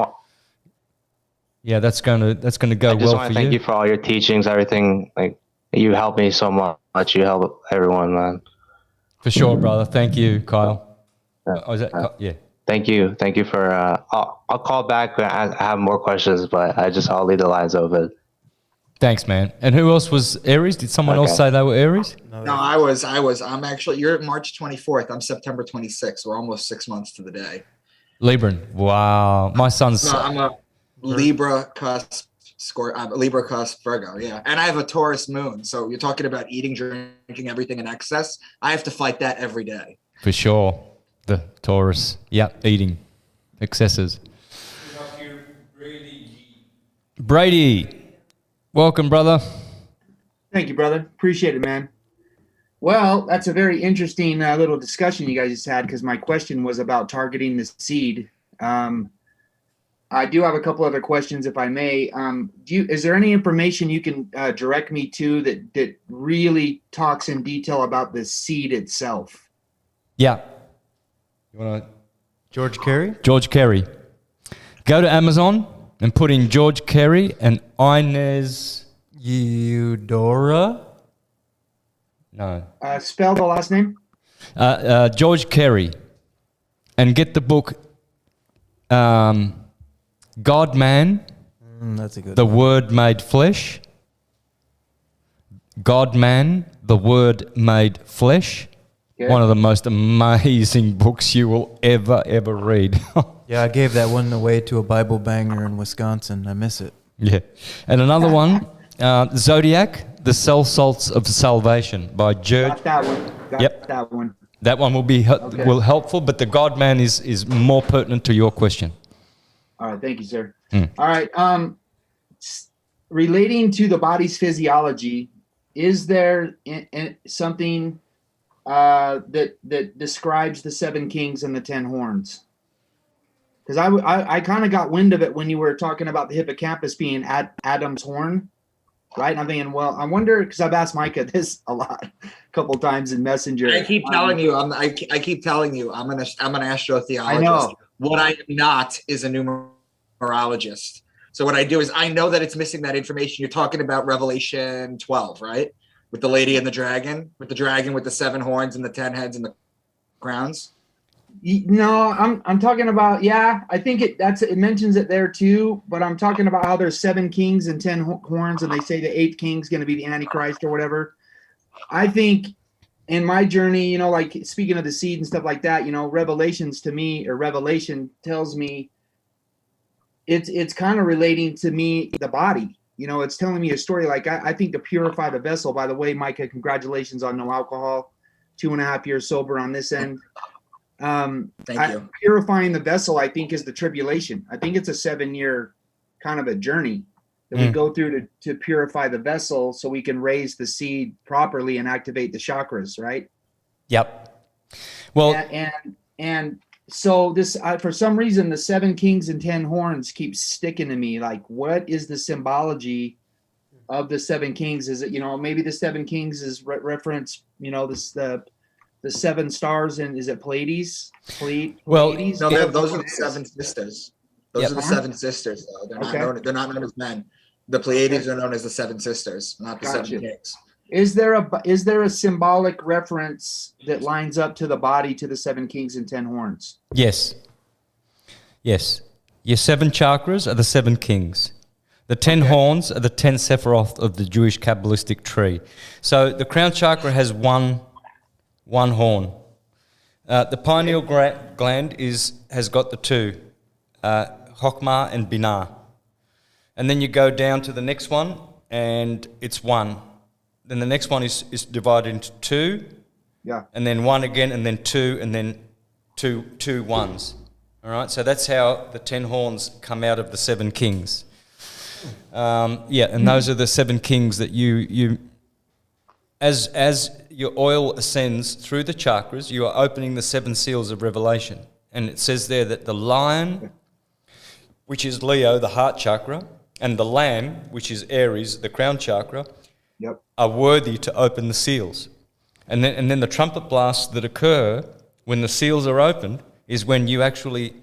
to go well for you. I just want to thank you for all your teachings, everything. Like, you helped me so much. You help everyone, man. For sure, brother. Thank you, Kyle. Yeah. Thank you for. I'll call back when I have more questions, but I'll leave the lines open. Thanks, man. And who else was Aries? Did someone else say they were Aries? No, I was. I'm actually. You're March 24th. I'm September 26th. We're almost 6 months to the day. Libran. Wow. My son's. No, I'm a Libra cusp. Libra cusp Virgo, yeah. And I have a Taurus moon. So you're talking about eating, drinking, everything in excess. I have to fight that every day. For sure. The Taurus. Yeah, eating. Excesses. Brady. Welcome, brother. Thank you, brother. Appreciate it, man. Well, that's a very interesting little discussion you guys just had, because my question was about targeting the seed. I do have a couple other questions, if I may. Is there any information you can direct me to that really talks in detail about the seed itself? Yeah. You want to? George Carey? George Carey. Go to Amazon and put in George Carey and Inez Eudora. No. Spell the last name. George Carey, and get the book. God Man, that's a good the one. Word Made Flesh. God Man, the Word Made Flesh. Okay. One of the most amazing books you will ever read. Yeah, I gave that one away to a Bible banger in Wisconsin. I miss it. Yeah. And another one, Zodiac, The Cell Salts of Salvation by George. Got that one. Got that one. That one will be helpful, but the God Man is more pertinent to your question. All right, thank you, sir. All right, relating to the body's physiology, is there something that describes the 7 kings and the 10 horns? Because I kind of got wind of it when you were talking about the hippocampus being Adam's horn, right? And I'm thinking, well, I wonder, because I've asked Micah this a couple times in Messenger. I keep telling you, I keep telling you, I'm an astrotheologist. I know. What I am not is a numerologist. So what I do is I know that it's missing that information. You're talking about Revelation 12, right? With the lady and the dragon, with the 7 horns and the 10 heads and the crowns. No, I'm talking about, I think it mentions it there too, but I'm talking about how there's 7 kings and 10 horns, and they say the 8th king's going to be the Antichrist or whatever. I think in my journey, like speaking of the seed and stuff like that, Revelation tells me it's kind of relating to me, the body. It's telling me a story. Like I think to purify the vessel, by the way, Micah, congratulations on no alcohol, 2.5 years sober on this end. Thank you. Purifying the vessel, I think, is the tribulation. I think it's a 7-year kind of a journey that we go through to purify the vessel so we can raise the seed properly and activate the chakras, right? Yep. Well, and so this, for some reason, the 7 kings and 10 horns keep sticking to me. Like, what is the symbology of the 7 kings? Is it, maybe the 7 kings is reference, the 7 stars, and is it Pleiades? Pleiades? No, those are the 7 sisters. Those are the 7 sisters, though. They're not known as men. The Pleiades are known as the 7 sisters, not the 7 kings. Is there a symbolic reference that lines up to the body to the 7 kings and 10 horns? Yes. Your 7 chakras are the 7 kings. The 10 horns are the 10 Sephiroth of the Jewish Kabbalistic tree. So the crown chakra has one horn. The pineal gland has got the 2, Chokmah and Binah. And then you go down to the next one, and it's 1. Then the next one is divided into 2. Yeah. And then 1 again, and then 2, and then two ones. All right, so that's how the 10 horns come out of the 7 kings. And those are the 7 kings that you as your oil ascends through the chakras, you are opening the 7 seals of Revelation. And it says there that the lion, which is Leo, the heart chakra, and the lamb, which is Aries, the crown chakra, are worthy to open the seals. And then the trumpet blasts that occur when the seals are opened is when you actually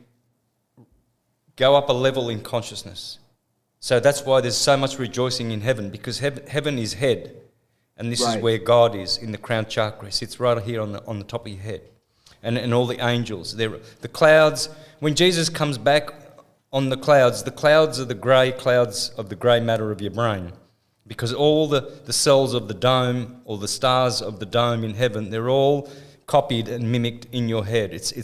go up a level in consciousness. So that's why there's so much rejoicing in heaven, because heaven is head. And this is where God is, in the crown chakra. He sits right here on the top of your head. And all the angels. The clouds, when Jesus comes back on the clouds are the grey clouds of the grey matter of your brain. Because all the cells of the dome, or the stars of the dome in heaven, they're all copied and mimicked in your head. It's a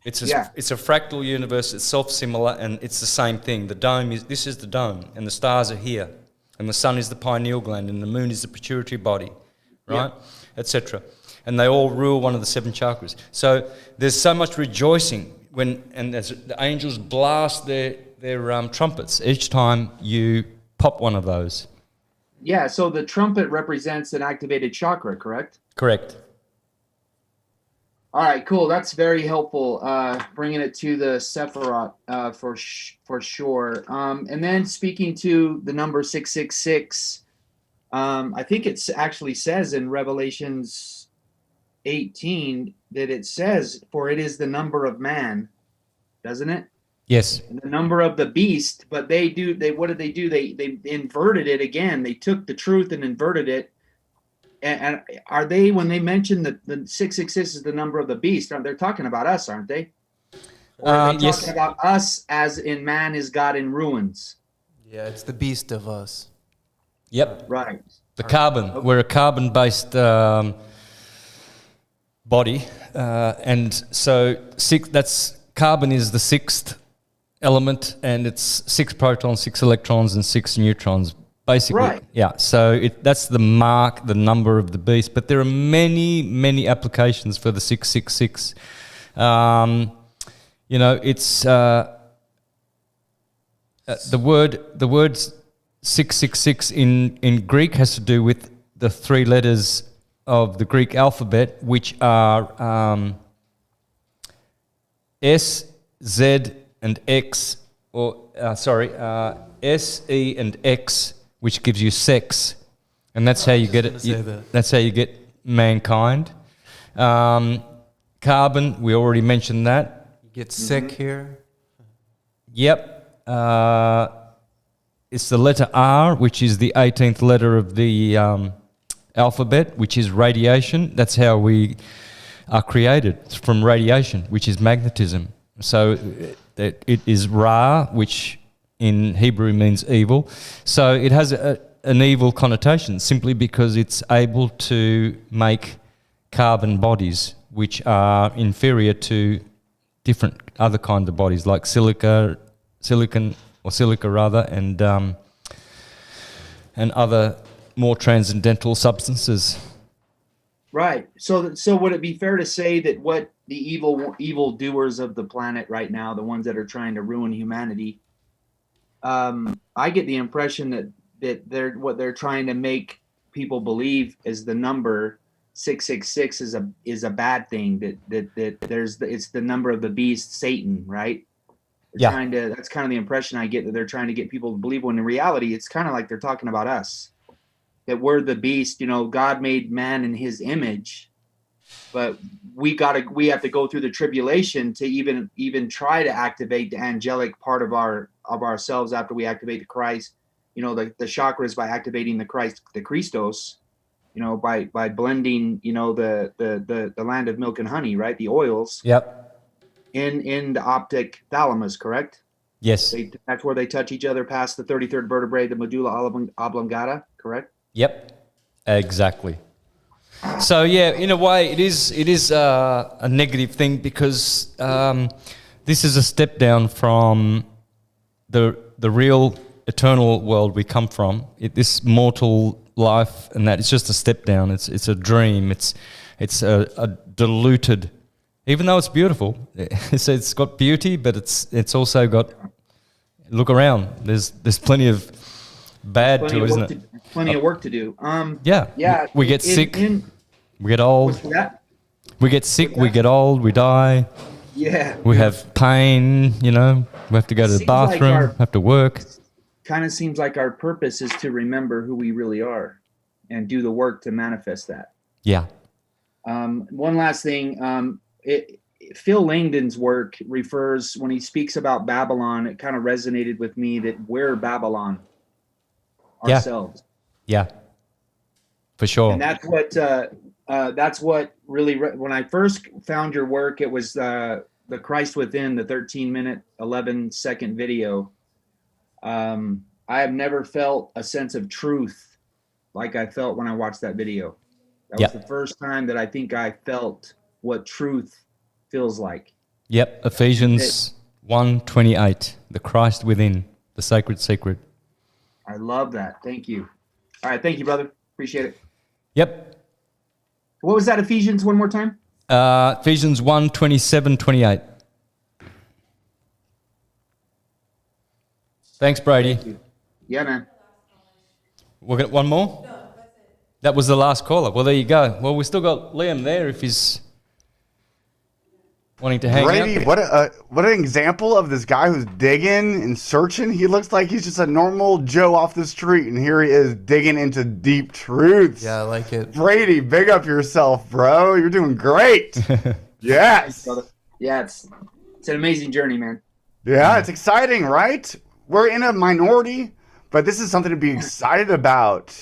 fractal universe. It's self-similar, and it's the same thing. This is the dome, and the stars are here. And the sun is the pineal gland, and the moon is the pituitary body, right? Etc. And they all rule one of the 7 chakras. So there's so much rejoicing as the angels blast their trumpets each time you pop one of those. Yeah, so the trumpet represents an activated chakra, correct? Correct. All right, cool. That's very helpful, bringing it to the Sephiroth for sure. And then speaking to the number 666, I think it actually says in Revelations 18 that it says, "For it is the number of man," doesn't it? Yes. And the number of the beast. But what did they do? They inverted it again. They took the truth and inverted it. And are they, when they mention the 666 is the number of the beast, they're talking about us, aren't they? Or are they talking about us as in man is God in ruins? Yeah, it's the beast of us. Yep. Right. The carbon. We're a carbon-based body, and so that's carbon is the sixth element, and it's 6 protons, 6 electrons, and 6 neutrons. Basically, Right. Yeah. So that's the mark, the number of the beast. But there are many applications for the 666. It's the word 666 in Greek has to do with the 3 letters of the Greek alphabet, which are S, Z, and X, S, E, and X, which gives you sex, and that's how you get it. That's how you get mankind. Carbon, we already mentioned that. You get sick here. Yep. It's the letter R, which is the 18th letter of the alphabet, which is radiation. That's how we are created, from radiation, which is magnetism. So it is Ra, which in Hebrew means evil. So it has an evil connotation simply because it's able to make carbon bodies, which are inferior to different other kinds of bodies like silica rather, and other more transcendental substances. Right. So would it be fair to say that what the evil doers of the planet right now, the ones that are trying to ruin humanity, I get the impression that what they're trying to make people believe is the number 666 is a bad thing, that it's the number of the beast, Satan, right? That's kind of the impression I get, that they're trying to get people to believe, when in reality it's kind of like they're talking about us, that we're the beast. God made man in his image, but we have to go through the tribulation to even try to activate the angelic part of ourselves after we activate the Christ, the chakras, by activating the Christos, by blending, the land of milk and honey, right? The oils. Yep. In the optic thalamus, correct? Yes. That's where they touch each other past the 33rd vertebrae, the medulla oblongata, correct? Yep. Exactly. So yeah, in a way, it is a negative thing, because this is a step down from the real eternal world we come from. This mortal life, and that it's just a step down. It's a dream. It's a diluted. Even though it's beautiful, it's got beauty, but it's also got. Look around. There's plenty of bad to it, isn't it? Plenty of work to do. Yeah. We get sick. We get old. What's that? We get sick. We get old. We die. Yeah. We have pain. We have to go to the bathroom. Have to work. Kind of seems like our purpose is to remember who we really are, and do the work to manifest that. Yeah. One last thing. Phil Langdon's work refers, when he speaks about Babylon, it kind of resonated with me that we're Babylon ourselves. Yeah. For sure. And that's what really, when I first found your work, it was the Christ Within, the 13-minute, 11-second video. I have never felt a sense of truth like I felt when I watched that video. That was the first time that I think I felt what truth feels like. Yep. Ephesians 1:28, the Christ within, the sacred secret. I love that. Thank you. All right. Thank you, brother. Appreciate it. Yep. What was that, Ephesians, one more time? Ephesians 1:27-28. Thanks, Brady. Yeah, man. We'll get one more? No, that's it. That was the last caller. Well, there you go. Well, we still got Liam there if he's wanting to hang Brady, out. what an example of this guy who's digging and searching. He looks like he's just a normal Joe off the street, and here he is digging into deep truths. Yeah, I like it. Brady, big up yourself, bro. You're doing great. Yes. Yeah, it's an amazing journey, man. Yeah, it's exciting, right? We're in a minority, but this is something to be excited about.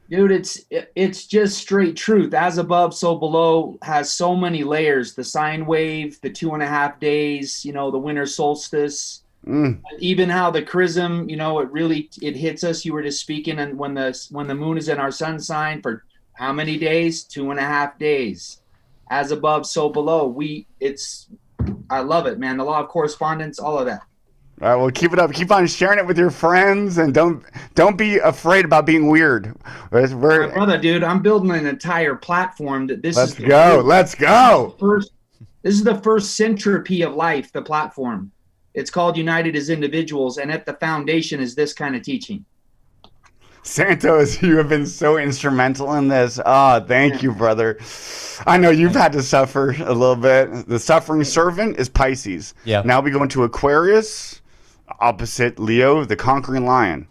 Dude, it's just straight truth. As above, so below has so many layers. The sine wave, the 2.5 days, the winter solstice, even how the chrism, it hits us. You were just speaking, and when the moon is in our sun sign for how many days? 2.5 days. as above, so below. I love it, man. The law of correspondence, all of that. All right, well, keep it up. Keep on sharing it with your friends, and don't be afraid about being weird. My brother, dude, I'm building an entire platform that Let's go. This is the first centropy of life, the platform. It's called United as Individuals, and at the foundation is this kind of teaching. Santos, you have been so instrumental in this. Oh, thank you, brother. I know you've had to suffer a little bit. The suffering servant is Pisces. Yeah. Now we go into Aquarius. Opposite Leo, the conquering lion.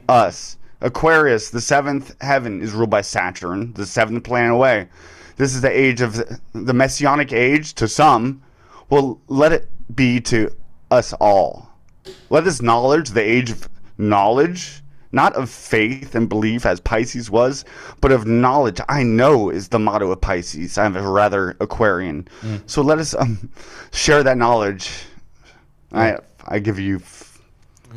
Us. Aquarius, the seventh heaven, is ruled by Saturn, the seventh planet away. This is the age of the messianic age to some. Well, let it be to us all. Let this knowledge, the age of knowledge, not of faith and belief as Pisces was, but of knowledge. I know is the motto of Pisces. I'm a rather Aquarian. So let us share that knowledge. I give you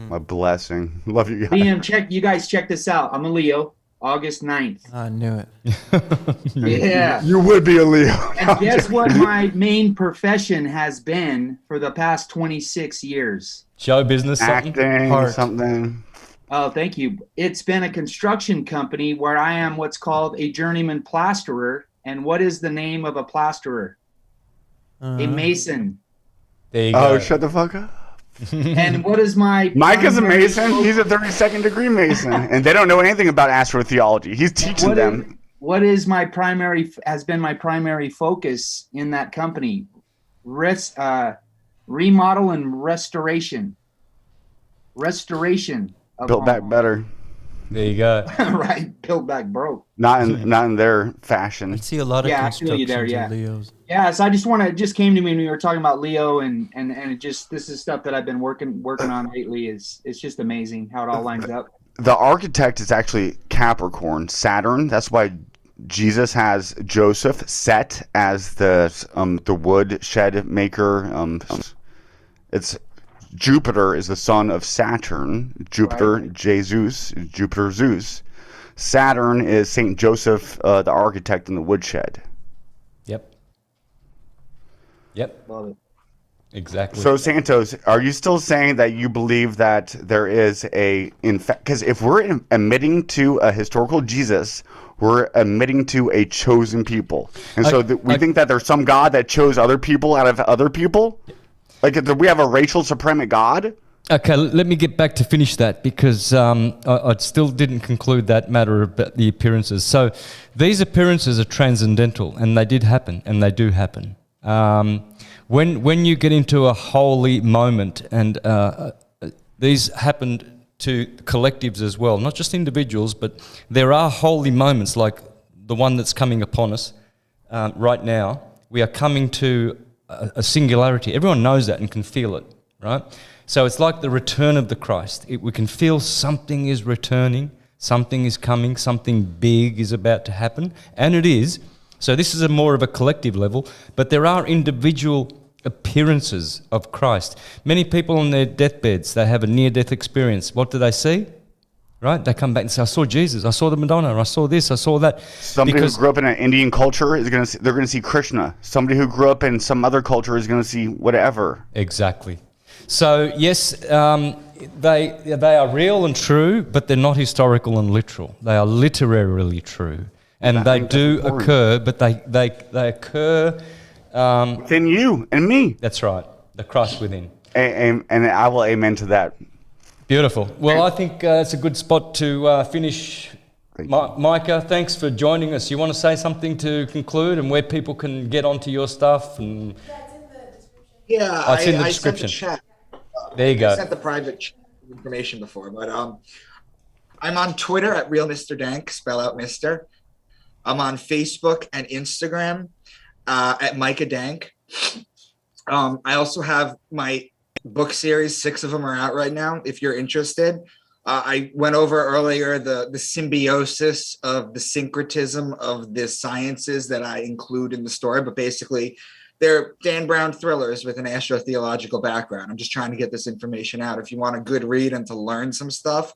my blessing. Love you guys. Liam, you guys check this out. I'm a Leo, August 9th. I knew it. Yeah. You would be a Leo. And guess what my main profession has been for the past 26 years? Show business, acting, something. Oh, thank you. It's been a construction company where I am what's called a journeyman plasterer. And what is the name of a plasterer? A mason. There you go. Oh, shut the fuck up. And what is my Micah's a mason. He's a 32nd degree mason, and they don't know anything about astrotheology. He's teaching them. What is has been my primary focus in that company? Remodel and restoration. Restoration of Built back better. There you go. Right, built back broke. Not in their fashion. I see a lot of I feel you there, constructions of Leos. Yeah, so it just came to me when we were talking about Leo, and it just, this is stuff that I've been working on lately. It's just amazing how it all lines up. The architect is actually Capricorn, Saturn. That's why Jesus has Joseph set as the wood shed maker. It's Jupiter is the son of Saturn. Jupiter, Right. Jupiter, Zeus. Saturn is Saint Joseph, the architect in the woodshed. Yep. Love it. Exactly. So Santos, are you still saying that you believe that there is because if we're admitting to a historical Jesus, we're admitting to a chosen people, and so we think that there's some God that chose other people out of other people? Like, do we have a racial supremate God? Okay, let me get back to finish that, because I still didn't conclude that matter about the appearances. So these appearances are transcendental, and they did happen, and they do happen. When you get into a holy moment, and these happened to collectives as well, not just individuals, but there are holy moments like the one that's coming upon us right now. We are coming to a singularity. Everyone knows that and can feel it, right? So it's like the return of the Christ. We can feel something is returning, something is coming, something big is about to happen, and it is. So this is more of a collective level, but there are individual appearances of Christ. Many people on their deathbeds, they have a near-death experience. What do they see? Right? They come back and say, I saw Jesus, I saw the Madonna, I saw this, I saw that. Somebody who grew up in an Indian culture they're going to see Krishna. Somebody who grew up in some other culture is going to see whatever. Exactly. So yes, they are real and true, but they're not historical and literal. They are literarily true. And they do occur, but they occur within you and me. That's right. The Christ within. And I will amen to that. Beautiful. Well, I think it's a good spot to finish. Micah, thanks for joining us. You want to say something to conclude, and where people can get onto your stuff? And Yeah, it's in the I description. sent the chat. There you go. I sent the private chat information before, but I'm on Twitter at Real Mr. Dank, spell out Mr. I'm on Facebook and Instagram at Micah Dank. I also have my book series, 6 of them are out right now, if you're interested. I went over earlier the symbiosis of the syncretism of the sciences that I include in the story, but basically they're Dan Brown thrillers with an astrotheological background. I'm just trying to get this information out. If you want a good read and to learn some stuff,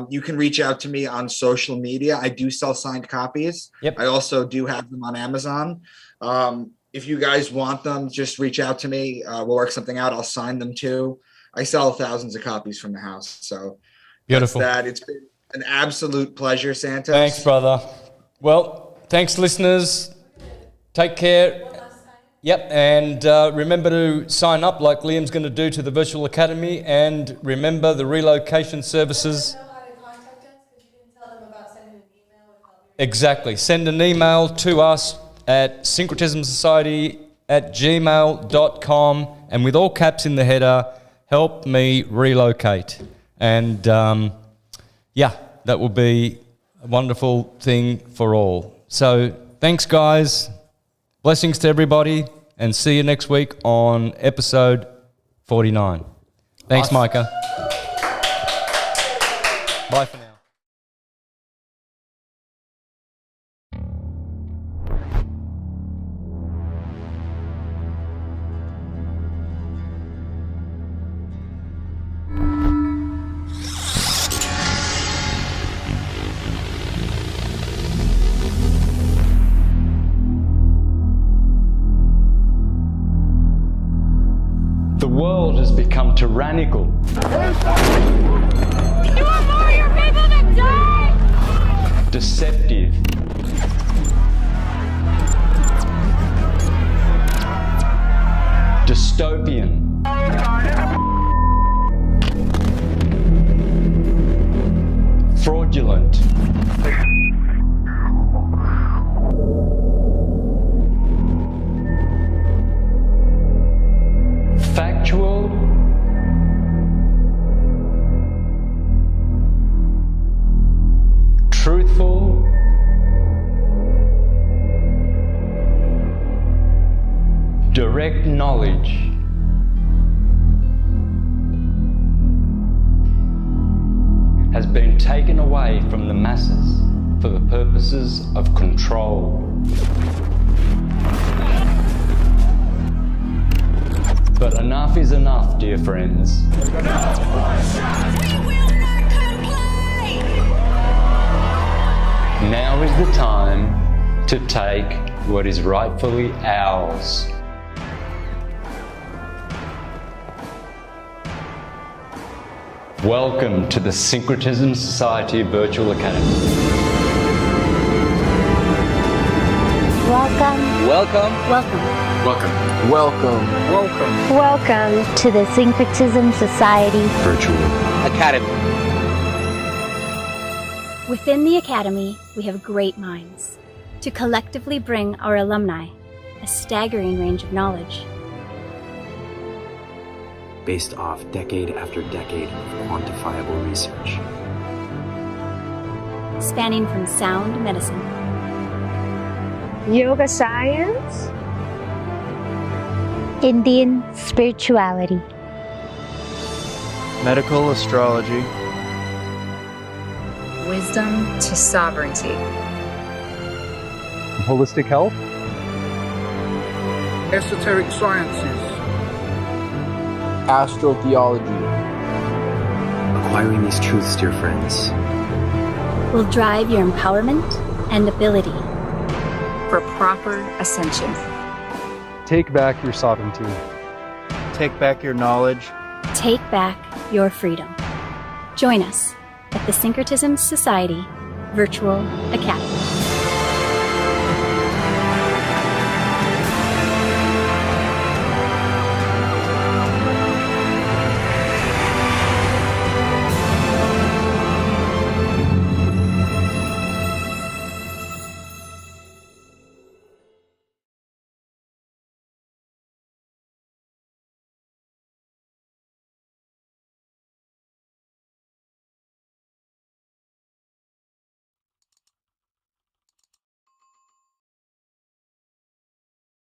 you can reach out to me on social media. I do sell signed copies. Yep. I also do have them on Amazon. If you guys want them, just reach out to me. We'll work something out. I'll sign them too. I sell thousands of copies from the house. So Beautiful. That's that. It's been an absolute pleasure, Santos. Thanks, brother. Well, thanks, listeners. Take care. Yep, and remember to sign up like Liam's going to do to the Virtual Academy, and remember the relocation services. Exactly. Send an email to us at syncretismsociety@gmail.com, and with all caps in the header, help me relocate. And yeah, that will be a wonderful thing for all. So thanks, guys. Blessings to everybody, and see you next week on episode 49. Thanks, Micah. Bye for now. The world has become tyrannical. You want more of your people to die? Deceptive. Dystopian. Fraudulent. Factual. Truthful. Direct knowledge. Has been taken away from the masses for the purposes of control. But enough is enough, dear friends. Now is the time to take what is rightfully ours. Welcome to the Syncretism Society Virtual Academy. Welcome. Welcome. Welcome. Welcome. Welcome. Welcome. Welcome to the Syncretism Society Virtual Academy. Within the Academy, we have great minds to collectively bring our alumni a staggering range of knowledge. based off decade after decade of quantifiable research. Spanning from sound medicine, yoga science, Indian spirituality, medical astrology, Wisdom to sovereignty. Holistic health, Esoteric sciences, Astrotheology. Acquiring these truths, dear friends, will drive your empowerment and ability for proper ascension. take back your sovereignty, Take back your knowledge. take back your freedom. Join us at the Syncretism Society Virtual Academy.